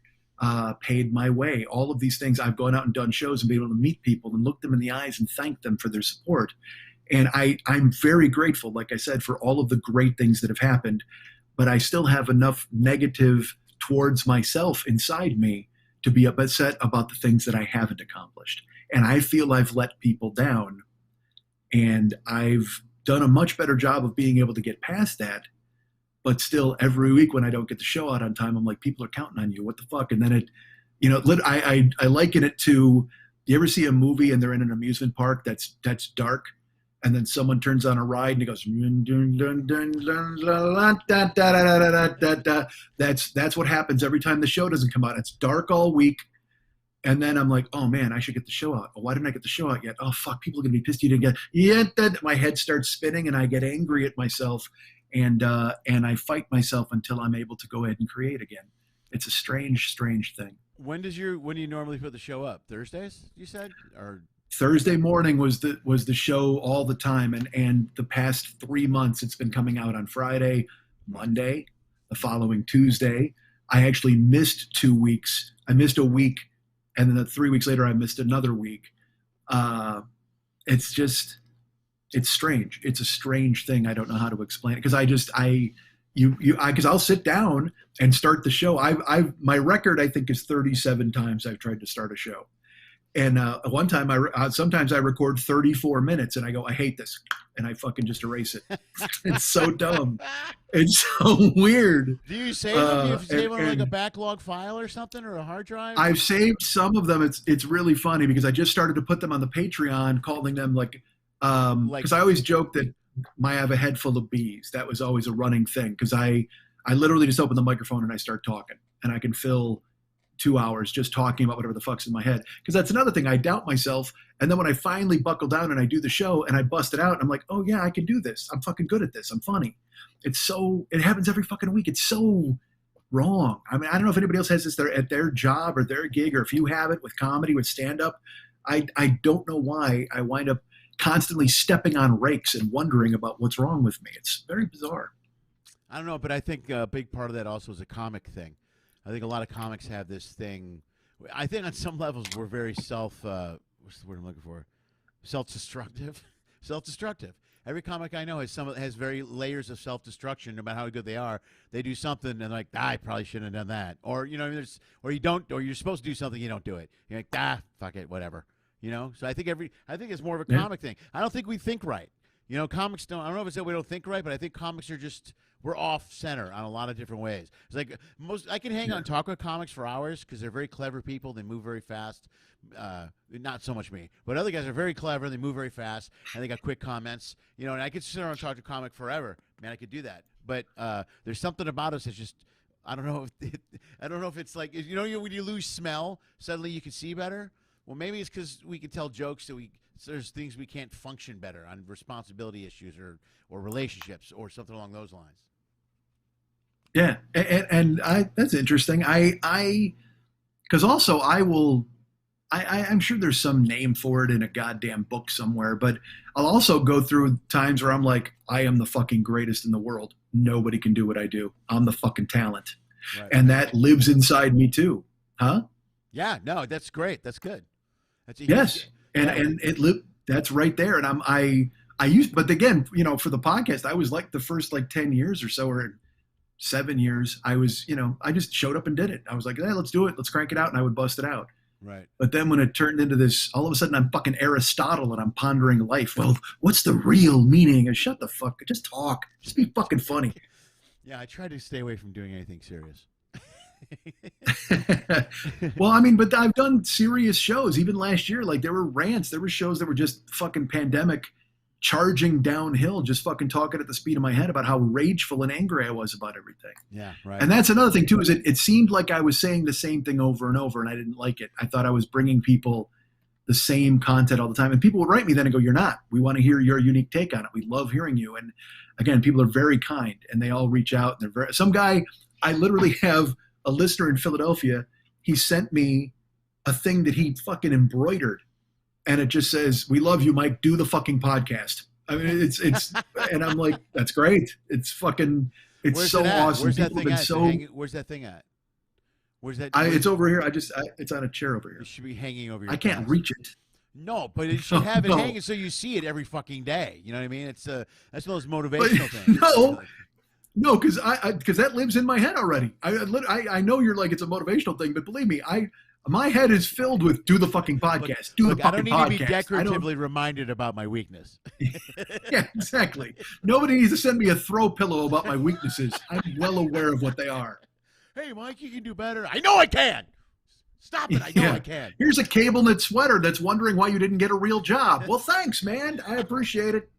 Paid my way. All of these things, I've gone out and done shows and been able to meet people and look them in the eyes and thank them for their support. And I'm very grateful, like I said, for all of the great things that have happened, but I still have enough negative towards myself inside me to be upset about the things that I haven't accomplished. And I feel I've let people down, and I've done a much better job of being able to get past that. But still, every week when I don't get the show out on time, I'm like, people are counting on you. What the fuck? And then I liken it to, you ever see a movie and they're in an amusement park that's dark, and then someone turns on a ride and it goes, that's what happens every time the show doesn't come out. It's dark all week. And then I'm like, oh man, I should get the show out. Oh, why didn't I get the show out yet? Oh fuck, people are gonna be pissed you didn't get. My head starts spinning and I get angry at myself. And I fight myself until I'm able to go ahead and create again. It's a strange, strange thing. When do you normally put the show up? Thursdays, you said? Or Thursday morning was the show all the time, and the past 3 months it's been coming out on Friday, Monday, the following Tuesday. I actually missed 2 weeks. I missed a week, and then 3 weeks later I missed another week. It's strange. It's a strange thing. I don't know how to explain it, because because I'll sit down and start the show. My record, I think, is 37 times I've tried to start a show. And one time, sometimes I record 34 minutes and I go, I hate this. And I fucking just erase it. It's so dumb. It's so weird. Do you save them? Do you save them on like a backlog file or something, or a hard drive? I've saved some of them. It's really funny because I just started to put them on the Patreon, calling them because I always joke that I have a head full of bees. That was always a running thing because I literally just open the microphone and I start talking, and I can fill 2 hours just talking about whatever the fuck's in my head. Because that's another thing. I doubt myself. And then when I finally buckle down and I do the show and I bust it out, and I'm like, oh yeah, I can do this. I'm fucking good at this. I'm funny. It happens every fucking week. It's so wrong. I mean, I don't know if anybody else has this at their job or their gig, or if you have it with comedy, with stand-up. I don't know why I wind up constantly stepping on rakes and wondering about what's wrong with me. It's very bizarre. I don't know, but I think a big part of that also is a comic thing. I think a lot of comics have this thing. I think on some levels we're very what's the word I'm looking for? Self-destructive. Self-destructive. Every comic I know has very layers of self-destruction. No matter how good they are, they do something and like, I probably shouldn't have done that. Or or you don't, or you're supposed to do something, you don't do it. You're like, fuck it, whatever. So I think it's more of a comic thing. I don't think we think right. Comics don't. I don't know if it's that we don't think right, but I think comics are we're off center on a lot of different ways. It's like I can hang on and talk with comics for hours because they're very clever people. They move very fast. Not so much me, but other guys are very clever. They move very fast and they got quick comments. And I could sit around and talk to a comic forever. Man, I could do that. But there's something about us that's just. I don't know if it's like when you lose smell, suddenly you can see better. Well, maybe it's because we can tell jokes that there's things we can't function better on responsibility issues or relationships or something along those lines. Yeah, and that's interesting. Because also I'm sure there's some name for it in a goddamn book somewhere, but I'll also go through times where I'm like, I am the fucking greatest in the world. Nobody can do what I do. I'm the fucking talent. Right. And that lives inside me too. Huh? Yeah, no, that's great. That's good. Yes. And that's right there. And but again, for the podcast, I was like the first 10 years or so, or 7 years, I was, I just showed up and did it. I was like, hey, let's do it. Let's crank it out. And I would bust it out. Right. But then when it turned into this, all of a sudden I'm fucking Aristotle and I'm pondering life. Well, what's the real meaning? And shut the fuck, just talk. Just be fucking funny. Yeah. I try to stay away from doing anything serious. Well, I mean, but I've done serious shows. Even last year, there were rants. There were shows that were just fucking pandemic charging downhill, just fucking talking at the speed of my head about how rageful and angry I was about everything. Yeah, right. And that's another thing too, is it seemed like I was saying the same thing over and over, and I didn't like it. I thought I was bringing people the same content all the time. And people would write me then and go, you're not. We want to hear your unique take on it. We love hearing you. And again, people are very kind and they all reach out. And some guy, I literally have a listener in Philadelphia. He sent me a thing that he fucking embroidered. And it just says, we love you, Mike. Do the fucking podcast. I mean, it's, and I'm like, that's great. It's fucking, it's Where's so it at? awesome. Where's that People thing have at? been Where's that thing at? Where's that? It's over here. It's on a chair over here. It should be hanging over your I can't desk. reach it. No, but it should have it No. hanging so you see it every fucking day. You know what I mean? It's that's one of those motivational things. No, because that lives in my head already. I know you're like, it's a motivational thing, but believe me, my head is filled with do the fucking podcast. I don't need to be decoratively reminded about my weakness. Yeah, exactly. Nobody needs to send me a throw pillow about my weaknesses. I'm well aware of what they are. Hey, Mike, you can do better. I know I can. Stop it. I know I can. Here's a cable knit sweater that's wondering why you didn't get a real job. Well, thanks, man. I appreciate it.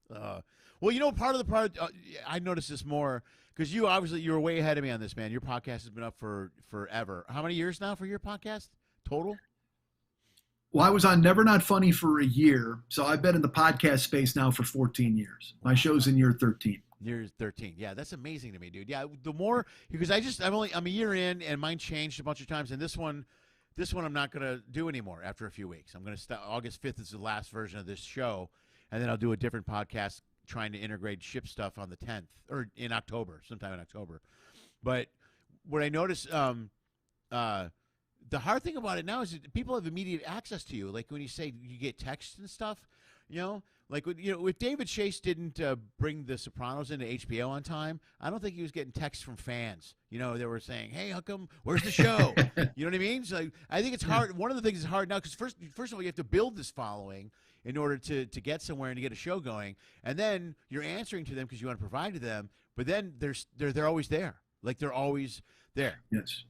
Well, part of the part, I noticed this more because you were way ahead of me on this, man. Your podcast has been up for forever. How many years now for your podcast total? Well, I was on Never Not Funny for a year, so I've been in the podcast space now for 14 years. My show's in year 13. Year 13. Yeah, that's amazing to me, dude. Yeah, the more because I'm a year in and mine changed a bunch of times, and this one I'm not gonna do anymore after a few weeks. I'm gonna start August 5th is the last version of this show, and then I'll do a different podcast trying to integrate ship stuff on the 10th or in October, sometime in October. But what I noticed, the hard thing about it now is that people have immediate access to you. Like when you say you get texts and stuff, like if David Chase didn't bring The Sopranos into HBO on time, I don't think he was getting texts from fans. They were saying, "Hey, how come? Where's the show?" You know what I mean? So I think it's hard. One of the things that's hard now because first of all, you have to build this following in order to get somewhere and to get a show going, and then you're answering to them because you want to provide to them. But then they're always there. Like they're always there. Yes.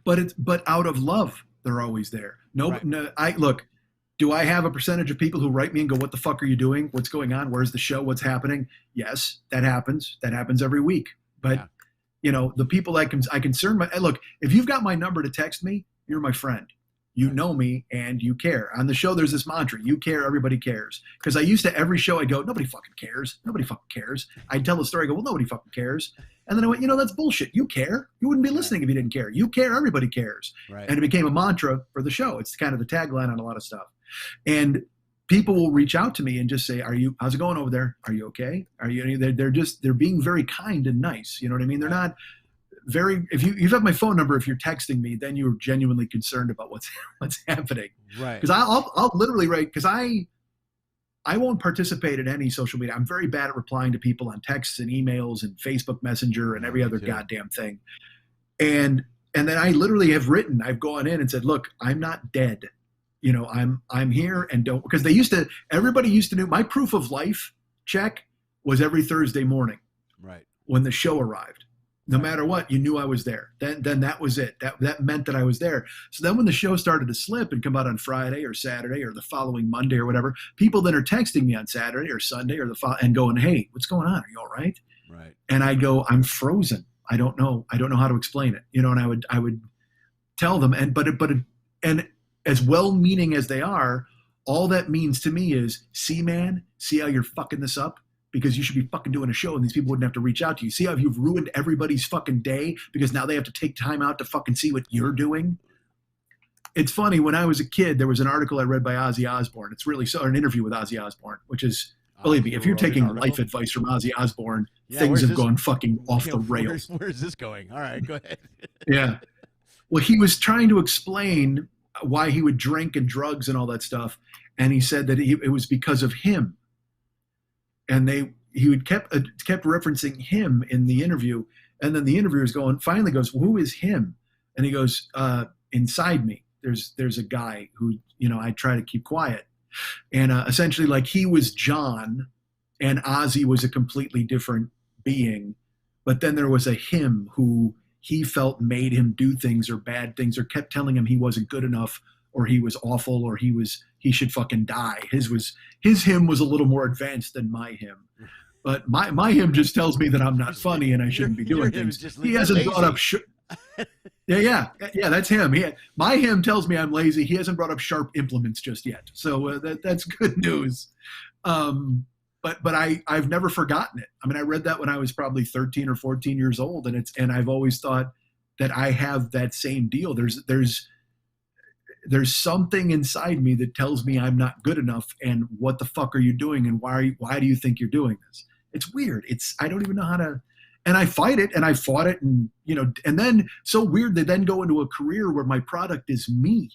But out of love, they're always there. No, right. no. Look. Do I have a percentage of people who write me and go, what the fuck are you doing? What's going on? Where's the show? What's happening? Yes, that happens. That happens every week. But, the people I concern look, if you've got my number to text me, you're my friend. You know me and you care. On the show, there's this mantra, you care, everybody cares. Because I used to, every show, I go, nobody fucking cares. Nobody fucking cares. I'd tell the story, I go, well, nobody fucking cares. And then I went, that's bullshit. You care. You wouldn't be listening if you didn't care. You care, everybody cares. Right. And it became a mantra for the show. It's kind of the tagline on a lot of stuff. And people will reach out to me and just say, how's it going over there? Are you okay? They're being very kind and nice. You know what I mean? They're not very, if you have my phone number, if you're texting me, then you're genuinely concerned about what's happening. Right. Because I'll literally write, because I won't participate in any social media. I'm very bad at replying to people on texts and emails and Facebook Messenger and every other goddamn thing. And then I literally have written, I've gone in and said, look, I'm not dead. I'm here and don't, because everybody used to know my proof of life check was every Thursday morning. Right. When the show arrived. No matter what, you knew I was there. Then that was it. That meant that I was there. So then when the show started to slip and come out on Friday or Saturday or the following Monday or whatever, people then are texting me on Saturday or Sunday or and going, hey, what's going on? Are you all right? Right. And I go, I'm frozen. I don't know how to explain it. And I would tell them, and as well-meaning as they are, all that means to me is, see how you're fucking this up? Because you should be fucking doing a show and these people wouldn't have to reach out to you. See how you've ruined everybody's fucking day because now they have to take time out to fucking see what you're doing? It's funny, when I was a kid, there was an article I read by Ozzy Osbourne. It's really an interview with Ozzy Osbourne, which is, believe me, if you're taking life advice from Ozzy Osbourne, things have gone fucking off the rails. Where's this going? All right, go ahead. Yeah. Well, he was trying to explain why he would drink and drugs and all that stuff. And he said that it was because of him. And he kept referencing him in the interview. And then the interviewer's finally goes, well, who is him? And he goes, inside me, there's a guy who, I try to keep quiet. And essentially, like, he was John and Ozzy was a completely different being. But then there was a him who he felt made him do things or bad things or kept telling him he wasn't good enough or he was awful or he should fucking die. His him was a little more advanced than my him. But my him just tells me that I'm not funny and I shouldn't be doing things. He hasn't brought up yeah, that's him. My him tells me I'm lazy. He hasn't brought up sharp implements just yet. So that's good news. But I've never forgotten it. I mean, I read that when I was probably 13 or 14 years old, and I've always thought that I have that same deal. There's something inside me that tells me I'm not good enough, and what the fuck are you doing, and why do you think you're doing this? It's weird. I don't even know how to, and I fight it, and I fought it, and and then so weird they then go into a career where my product is me.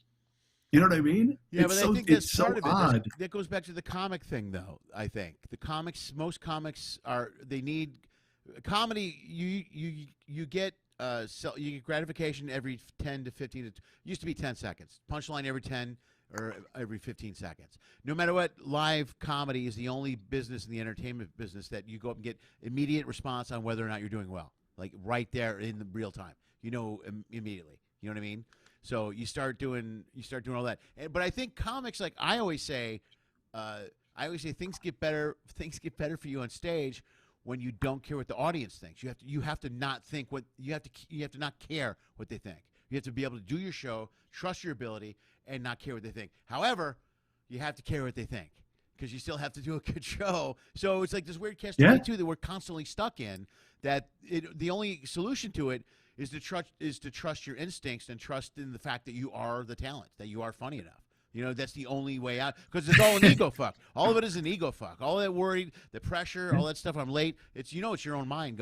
You know what I mean? Yeah, but I think that's part of it. Odd. That goes back to the comic thing, though. I think most comics they need comedy. You get you get gratification every 10 to 15. It used to be 10 seconds. Punchline every 10 or every 15 seconds. No matter what, live comedy is the only business in the entertainment business that you go up and get immediate response on whether or not you're doing well, like right there in the real time. Immediately. You know what I mean? So you start doing all that. But I think comics, like I always say things get better for you on stage when you don't care what the audience thinks. You have to not think you have to not care what they think. You have to be able to do your show, trust your ability, and not care what they think. However, you have to care what they think because you still have to do a good show. So it's like this weird catch-22 that we're constantly stuck in. That the only solution to it is to trust your instincts and trust in the fact that you are the talent, that you are funny enough. That's the only way out because it's all an ego fuck. All of it is an ego fuck. All that worried, the pressure, all that stuff. I'm late. It's your own mind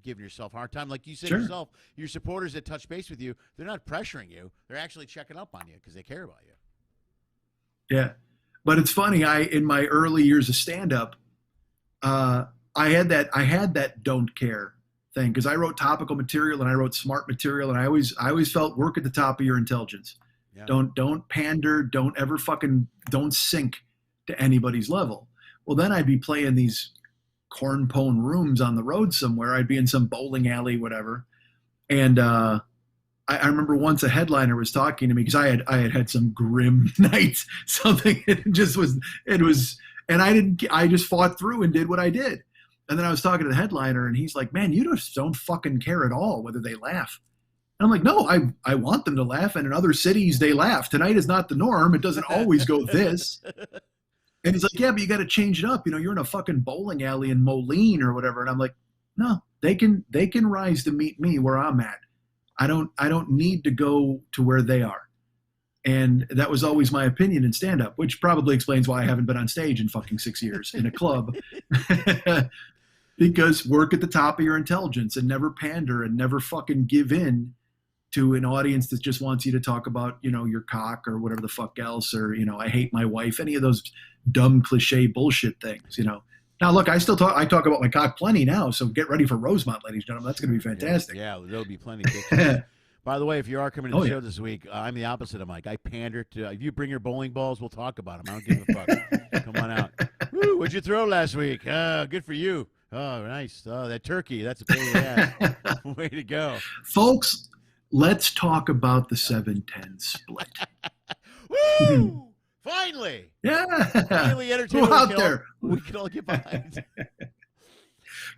giving yourself a hard time. Like you said yourself, your supporters that touch base with you, they're not pressuring you. They're actually checking up on you because they care about you. Yeah, but it's funny. In my early years of stand-up, I had that don't care thing because I wrote topical material and I wrote smart material and I always felt work at the top of your intelligence. Yeah. Don't pander, don't sink to anybody's level. Well, then I'd be playing these corn pone rooms on the road somewhere. I'd be in some bowling alley, whatever. And I remember once a headliner was talking to me because I had some grim nights. Something and I just fought through and did what I did. And then I was talking to the headliner and he's like, man, you just don't fucking care at all whether they laugh. And I'm like, no, I want them to laugh. And in other cities they laugh. Tonight is not the norm. It doesn't always go this. And he's like, yeah, but you got to change it up. You know, you're in a fucking bowling alley in Moline or whatever. And I'm like, no, they can rise to meet me where I'm at. I don't need to go to where they are. And that was always my opinion in stand-up, which probably explains why I haven't been on stage in fucking 6 years in a club. Because work at the top of your intelligence and never pander and never fucking give in to an audience that just wants you to talk about, you know, your cock or whatever the fuck else, or, you know, I hate my wife, any of those dumb cliche bullshit things, you know. Now, look, I talk about my cock plenty now, so get ready for Rosemont, ladies and gentlemen. That's going to be fantastic. Yeah, there'll be plenty of pictures. By the way, if you are coming to the show this week, I'm the opposite of Mike. I pander to, if you bring your bowling balls, we'll talk about them. I don't give a fuck. Come on out. Woo, what'd you throw last week? Good for you. Oh, nice. Oh, that turkey, that's a pain in the ass. Way to go. Folks, let's talk about the 7-10 split. Woo! Finally. Yeah. Finally entertaining. Go out there. We can all get behind.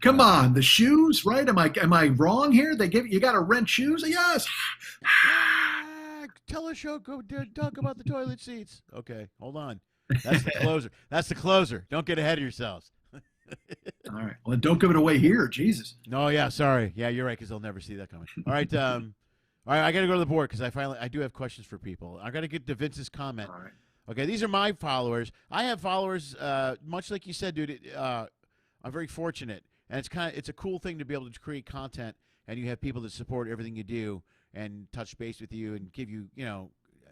Come on, the shoes, right? Am I wrong here? You got to rent shoes? Yes. Tell a show. Go talk about the toilet seats. Okay, hold on. That's the closer. That's the closer. Don't get ahead of yourselves. All right. Well, don't give it away here. Jesus. No, yeah, sorry. Yeah, you're right, because they'll never see that coming. All right. All right, I got to go to the board because I do have questions for people. I got to get to Vince's comment. All right. Okay, these are my followers. I have followers, much like you said, dude. I'm very fortunate, and it's a cool thing to be able to create content, and you have people that support everything you do and touch base with you and give you, you know,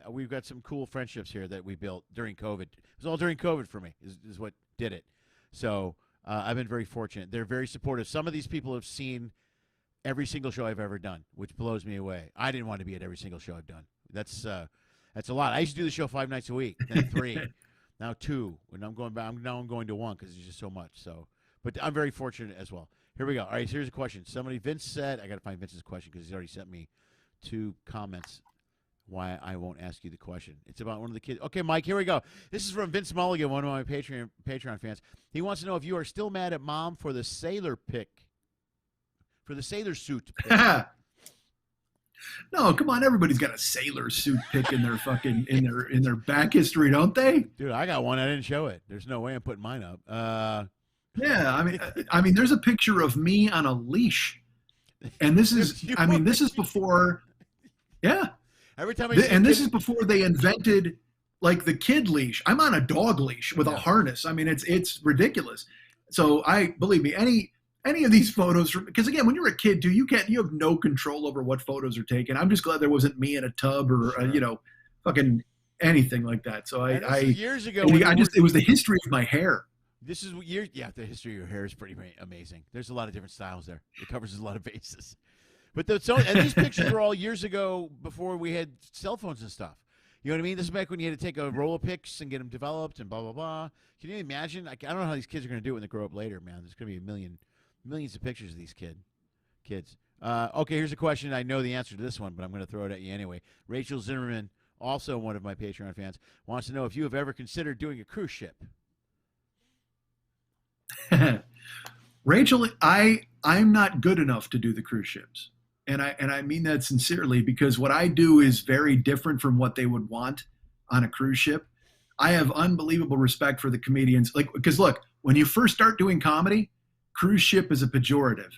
we've got some cool friendships here that we built during COVID. It was all during COVID for me, is what did it. So I've been very fortunate. They're very supportive. Some of these people have seen every single show I've ever done, which blows me away. I didn't want to be at every single show I've done. That's a lot. I used to do the show 5 nights a week, then 3, now 2. And I'm going back. Now I'm going to 1 because there's just so much. So, but I'm very fortunate as well. Here we go. All right, so here's a question. Vince said, I got to find Vince's question because he's already sent me 2 comments. Why I won't ask you the question. It's about one of the kids. Okay, Mike, here we go. This is from Vince Mulligan, one of my Patreon fans. He wants to know if you are still mad at Mom for the sailor pick, for the sailor suit pick. No, come on. Everybody's got a sailor suit pick in their fucking in their back history, don't they? Dude, I got one. I didn't show it. There's no way I'm putting mine up. Yeah, I mean, there's a picture of me on a leash, and this is before. Yeah. Every time this is before they invented like the kid leash. I'm on a dog leash with a harness. I mean, it's ridiculous. So believe me, any of these photos, because again, when you're a kid too, you have no control over what photos are taken. I'm just glad there wasn't me in a tub or fucking anything like that. So years ago, it was the history of my hair. This is years. Yeah, the history of your hair is pretty amazing. There's a lot of different styles there. It covers a lot of bases. But and these pictures are all years ago before we had cell phones and stuff. You know what I mean? This is back when you had to take a roll of pics and get them developed and blah, blah, blah. Can you imagine? I don't know how these kids are going to do it when they grow up later, man. There's going to be millions of pictures of these kids. Okay, here's a question. I know the answer to this one, but I'm going to throw it at you anyway. Rachel Zimmerman, also one of my Patreon fans, wants to know if you have ever considered doing a cruise ship. Rachel, I'm not good enough to do the cruise ships. And I mean that sincerely, because what I do is very different from what they would want on a cruise ship. I have unbelievable respect for the comedians. Because look, when you first start doing comedy, cruise ship is a pejorative.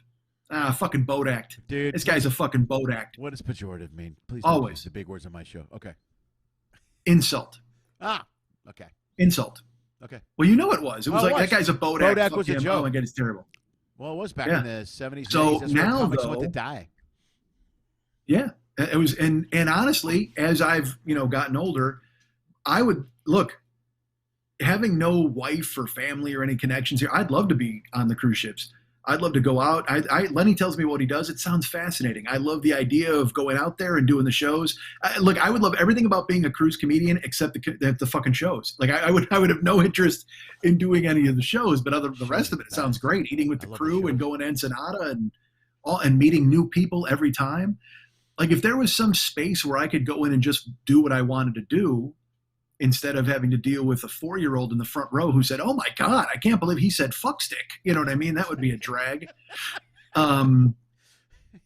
Fucking boat act. Dude, this guy's a fucking boat act. What does pejorative mean? Please always use the big words on my show. Okay. Insult. Okay. Insult. Okay. Well, you know it was. It was that guy's a boat act. Boat act was a joke. Oh my God, it's terrible. Well, it was back in the 70s. So 80s. now, comics though, went to die. Yeah, it was, and honestly, as I've gotten older, I would look, having no wife or family or any connections here. I'd love to be on the cruise ships. I'd love to go out. Lenny tells me what he does. It sounds fascinating. I love the idea of going out there and doing the shows. Look, I would love everything about being a cruise comedian except the fucking shows. Like I would have no interest in doing any of the shows, but the rest of it sounds great. Eating with the crew and going to Ensenada and meeting new people every time. like if there was some space where I could go in and just do what I wanted to do, instead of having to deal with a 4-year-old in the front row who said, "Oh my God, I can't believe he said fuck stick." You know what I mean? That would be a drag.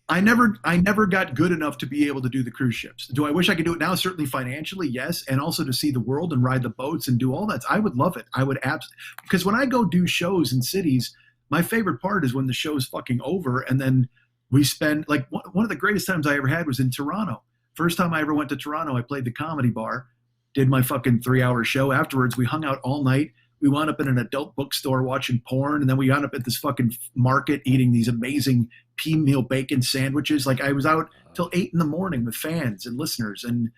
I never got good enough to be able to do the cruise ships. Do I wish I could do it now? Certainly financially, yes. And also to see the world and ride the boats and do all that. I would love it. I would absolutely, because when I go do shows in cities, my favorite part is when the show's fucking over and then we spend, like, one of the greatest times I ever had was in Toronto. First time I ever went to Toronto, I played the Comedy Bar, did my fucking 3-hour show. Afterwards, we hung out all night. We wound up in an adult bookstore watching porn, and then we wound up at this fucking market eating these amazing pea meal bacon sandwiches. Like, I was out till 8 in the morning with fans and listeners, and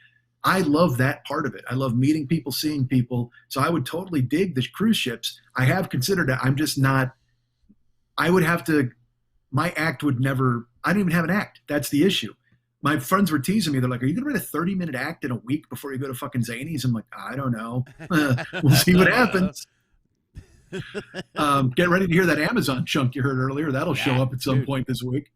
I love that part of it. I love meeting people, seeing people. So I would totally dig the cruise ships. I have considered it. I'm just not. I would have to. My act would never. I don't even have an act. That's the issue. My friends were teasing me. They're like, "Are you going to write a 30-minute act in a week before you go to fucking Zanies?" I'm like, "I don't know. We'll see what happens." Get ready to hear that Amazon chunk you heard earlier. That'll show up at some point this week.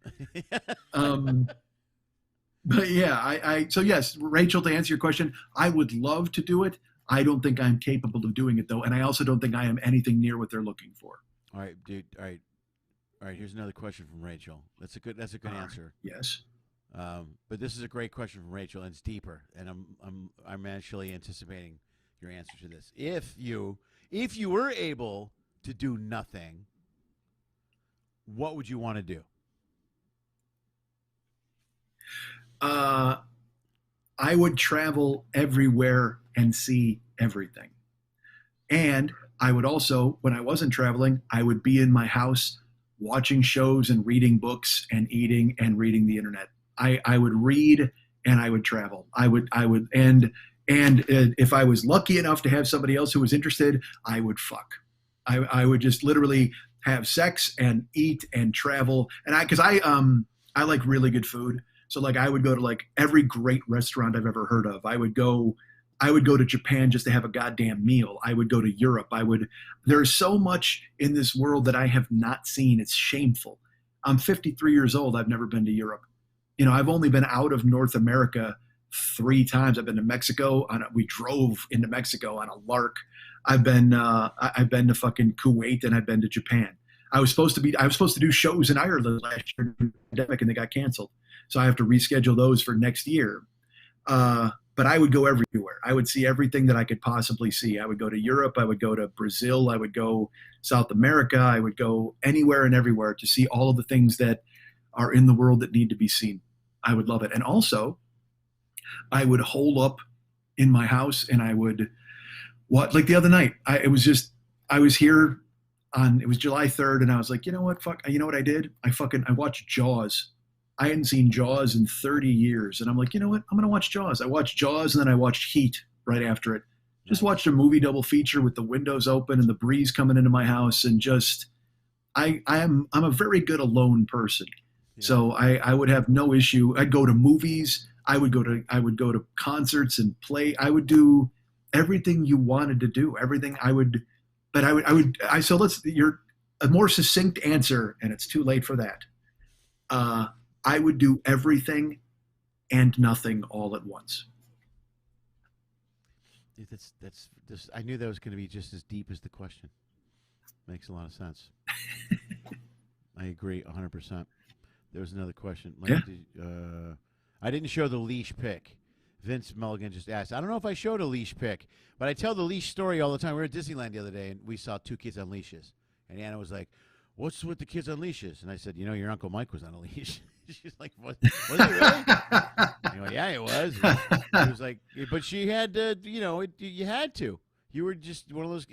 But yeah, so yes, Rachel, to answer your question, I would love to do it. I don't think I'm capable of doing it though. And I also don't think I am anything near what they're looking for. All right, dude. All right. Here's another question from Rachel. That's a good answer. Yes. But this is a great question from Rachel, and it's deeper. And I'm actually anticipating your answer to this. If you were able to do nothing, what would you want to do? I would travel everywhere and see everything. And I would also, when I wasn't traveling, I would be in my house watching shows and reading books and eating and reading the internet. I would read and I would travel. And if I was lucky enough to have somebody else who was interested, I would fuck. I would just literally have sex and eat and travel. And I like really good food. So like I would go to like every great restaurant I've ever heard of. I would go to Japan just to have a goddamn meal. I would go to Europe. There's so much in this world that I have not seen. It's shameful. I'm 53 years old. I've never been to Europe. I've only been out of North America 3 times. I've been to Mexico. We drove into Mexico on a lark. I've been to fucking Kuwait, and I've been to Japan. I was supposed to do shows in Ireland last year during the pandemic, and they got canceled. So I have to reschedule those for next year. But I would go everywhere. I would see everything that I could possibly see. I would go to Europe. I would go to Brazil. I would go South America. I would go anywhere and everywhere to see all of the things that are in the world that need to be seen. I would love it. And also, I would hole up in my house and I would like the other night. It was here it was July 3rd, and I was like, you know what? Fuck. You know what I did? I watched Jaws. I hadn't seen Jaws in 30 years. And I'm like, you know what? I'm going to watch Jaws. I watched Jaws, and then I watched Heat right after it. Just watched a movie double feature with the windows open and the breeze coming into my house. And just, I'm a very good alone person. Yeah. So I would have no issue. I'd go to movies. I would go to concerts and play. I would do everything you wanted to do. Everything you're a more succinct answer, and it's too late for that. I would do everything and nothing all at once. I knew that was going to be just as deep as the question. Makes a lot of sense. I agree 100%. There was another question. I didn't show the leash pic. Vince Mulligan just asked. I don't know if I showed a leash pic, but I tell the leash story all the time. We were at Disneyland the other day, and we saw 2 kids on leashes. And Anna was like, "What's with the kids on leashes?" And I said, your Uncle Mike was on a leash. She's like, "What? Was he really?" Anyway, yeah, it was. It was like, but she had to, you had to. You were just one of those.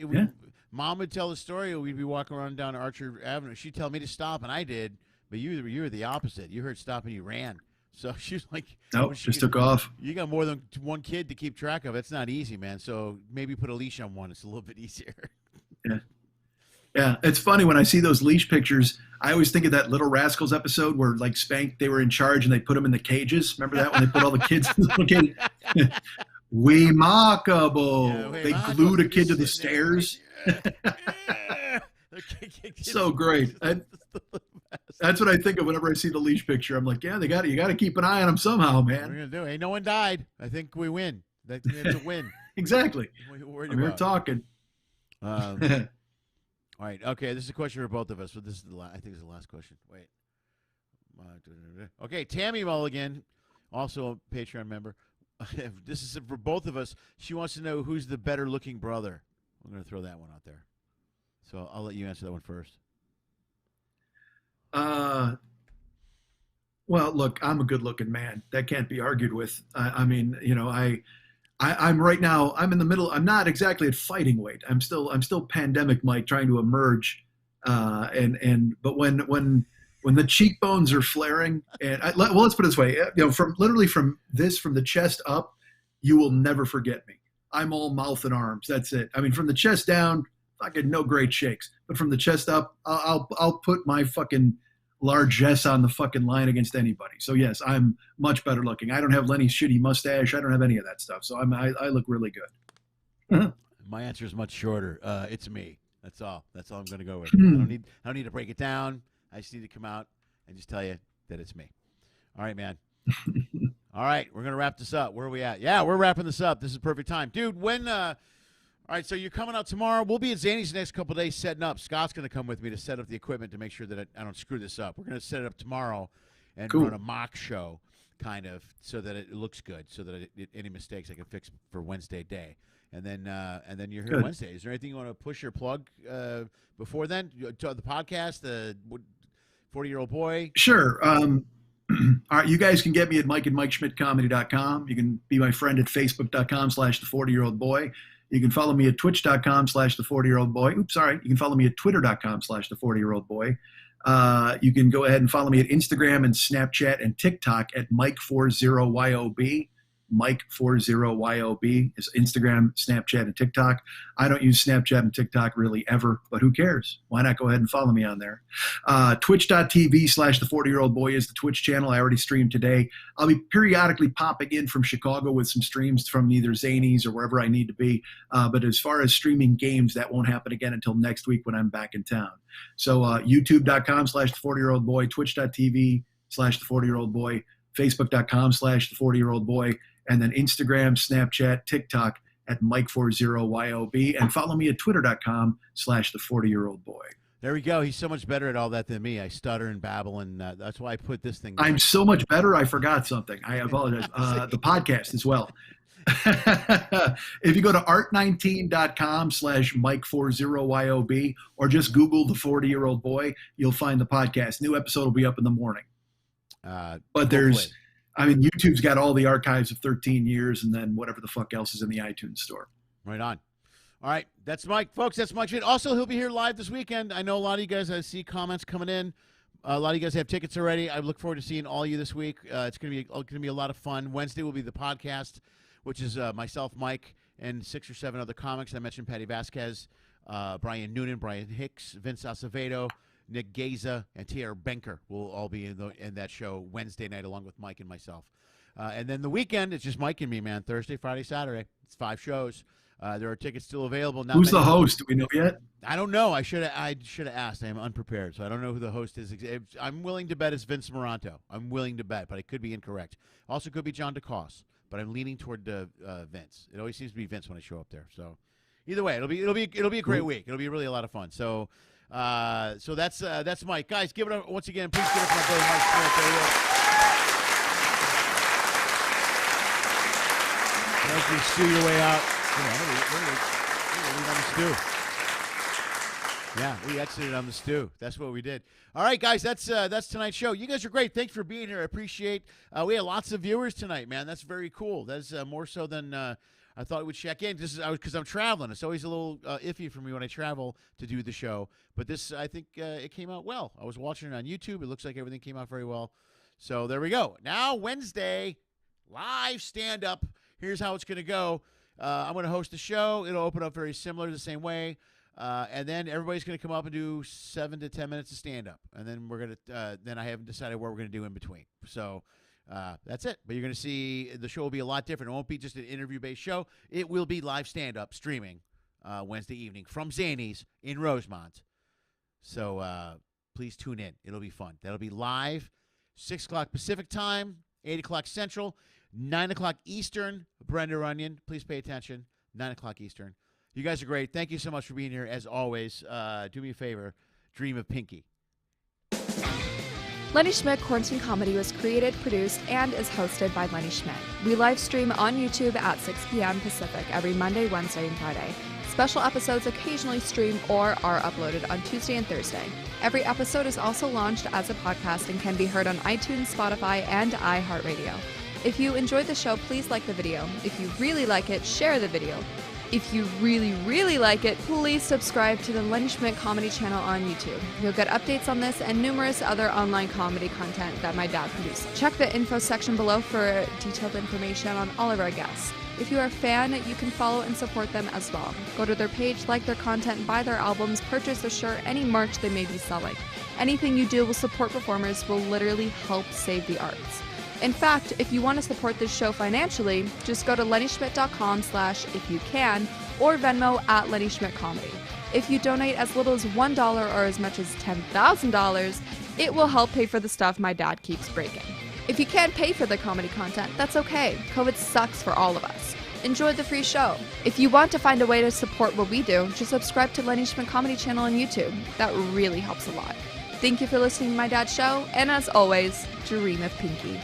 Mom would tell the story. We'd be walking around down Archer Avenue. She'd tell me to stop, and I did. But you were the opposite. You heard stop, and you ran. So she was like, "Nope, just took off." You got more than one kid to keep track of. It's not easy, man. So maybe put a leash on one. It's a little bit easier. Yeah. Yeah, it's funny when I see those leash pictures. I always think of that Little Rascals episode where, like, Spank, they were in charge and they put them in the cages. Remember that when they put all the kids in the little cage? Remarkable. Yeah, they glued a kid to the stairs. So great. That's what I think of whenever I see the leash picture. I'm like, yeah, you got to keep an eye on him somehow, What are man. we gonna do? Ain't no one died. I think we win. That's a win. Exactly. What are you worried I'm here about? talking. All right. Okay. This is a question for both of us, but this is I think this is the last question. Wait. Okay. Tammy Mulligan, also a Patreon member. This is for both of us. She wants to know who's the better looking brother. I'm going to throw that one out there. So I'll let you answer that one first. Well, look, I'm a good-looking man. That can't be argued with. I mean, you know, I'm right now. I'm in the middle. I'm not exactly at fighting weight. I'm still pandemic Mike, trying to emerge. But when the cheekbones are flaring, and well, let's put it this way. You know, from the chest up, you will never forget me. I'm all mouth and arms. That's it. I mean, from the chest down, fucking no great shakes. But from the chest up, I'll put my fucking largesse on the fucking line against anybody. So yes, I'm much better looking. I don't have Lenny's shitty mustache. I don't have any of that stuff. So I look really good. My answer is much shorter. It's me. That's all. That's all I'm going to go with. Hmm. I don't need to break it down. I just need to come out and just tell you that it's me. All right, man. All right, we're going to wrap this up. Where are we at? Yeah, we're wrapping this up. This is perfect time. Dude, when all right, so you're coming out tomorrow. We'll be at Zanies the next couple of days setting up. Scott's going to come with me to set up the equipment to make sure that I don't screw this up. We're going to set it up tomorrow and Cool. run a mock show, kind of, so that it looks good, so that any mistakes I can fix for Wednesday day. And then you're here Good. Wednesday. Is there anything you want to push or plug before then? To the podcast, the 40-year-old boy? Sure. All right, you guys can get me at MikeandMikeSchmidtComedy.com. You can be my friend at Facebook.com/the40-year-old boy. You can follow me at Twitch.com/the40-year-old boy. Oops, sorry. You can follow me at Twitter.com/the40-year-old boy. You can go ahead and follow me at Instagram and Snapchat and TikTok at Mike40YOB. Mike40YOB is Instagram, Snapchat, and TikTok. I don't use Snapchat and TikTok really ever, but who cares? Why not go ahead and follow me on there? Twitch.tv/the40-year-old boy is the Twitch channel. I already streamed today. I'll be periodically popping in from Chicago with some streams from either Zanies or wherever I need to be. But as far as streaming games, that won't happen again until next week when I'm back in town. So YouTube.com/the40-year-old boy, Twitch.tv/the40-year-old boy, Facebook.com/the40-year-old boy, and then Instagram, Snapchat, TikTok at Mike40YOB, and follow me at Twitter.com/the40-year-old boy. There we go. He's so much better at all that than me. I stutter and babble, and that's why I put this thing down. I'm so much better. I forgot something. I apologize. The podcast as well. If you go to art19.com/Mike40YOB or just Google the 40-year-old boy, you'll find the podcast. New episode will be up in the morning. But there's, I mean, YouTube's got all the archives of 13 years and then whatever the fuck else is in the iTunes store. Right on. All right. That's Mike. Folks, that's Mike Schmidt. Also, he'll be here live this weekend. I know a lot of you guys, I see comments coming in. A lot of you guys have tickets already. I look forward to seeing all of you this week. It's going to be a lot of fun. Wednesday will be the podcast, which is myself, Mike, and 6 or 7 other comics. I mentioned Patti Vasquez, Brian Noonan, Brian Hicks, Vince Acevedo, Nick Gaza, and T.R. Benker will all be in that show Wednesday night along with Mike and myself. And then the weekend, it's just Mike and me, man. Thursday, Friday, Saturday. It's 5 shows. There are tickets still available. Who's the host? Do we know yet? I don't know. I should have asked. I am unprepared, so I don't know who the host is. I'm willing to bet it's Vince Moranto. I'm willing to bet, but I could be incorrect. Also could be John DeCoste, but I'm leaning toward Vince. It always seems to be Vince when I show up there. So either way, it'll be a great week. It'll be really a lot of fun. So that's Mike. Guys, give it up once again. Please give it up for my buddy Mike Schmidt. There he is. As you stew your way out. We're on the stew. Yeah, we exited on the stew. That's what we did. All right, guys, that's tonight's show. You guys are great. Thanks for being here. I appreciate. We had lots of viewers tonight, man. That's very cool. That's more so than I thought it would check in. Because I'm traveling. It's always a little iffy for me when I travel to do the show. But this, I think, it came out well. I was watching it on YouTube. It looks like everything came out very well. So there we go. Now Wednesday, live stand-up. Here's how it's going to go. I'm going to host the show. It'll open up very similar, the same way. And then everybody's going to come up and do 7 to 10 minutes of stand-up. And then we're going to then I haven't decided what we're going to do in between. So that's it. But you're going to see the show will be a lot different. It won't be just an interview-based show. It will be live stand-up streaming Wednesday evening from Zanies in Rosemont. So please tune in. It'll be fun. That'll be live, 6 o'clock Pacific time, 8 o'clock Central, 9 o'clock Eastern. Brenda Runyon, please pay attention, 9 o'clock Eastern. You guys are great. Thank you so much for being here. As always, do me a favor, dream of Pinky. Lenny Schmidt Quarantine Comedy was created, produced, and is hosted by Lenny Schmidt. We live stream on YouTube at 6 p.m. Pacific every Monday, Wednesday, and Friday. Special episodes occasionally stream or are uploaded on Tuesday and Thursday. Every episode is also launched as a podcast and can be heard on iTunes, Spotify, and iHeartRadio. If you enjoyed the show, please like the video. If you really like it, share the video. If you really, really like it, please subscribe to the Lenny Schmidt Comedy channel on YouTube. You'll get updates on this and numerous other online comedy content that my dad produces. Check the info section below for detailed information on all of our guests. If you are a fan, you can follow and support them as well. Go to their page, like their content, buy their albums, purchase a shirt, any merch they may be selling. Anything you do will support performers, will literally help save the arts. In fact, if you want to support this show financially, just go to LennySchmidt.com/ifyoucan or Venmo at LennySchmidtComedy. If you donate as little as $1 or as much as $10,000, it will help pay for the stuff my dad keeps breaking. If you can't pay for the comedy content, that's okay. COVID sucks for all of us. Enjoy the free show. If you want to find a way to support what we do, just subscribe to Lenny Schmidt Comedy channel on YouTube. That really helps a lot. Thank you for listening to my dad's show, and as always, dream of Pinky.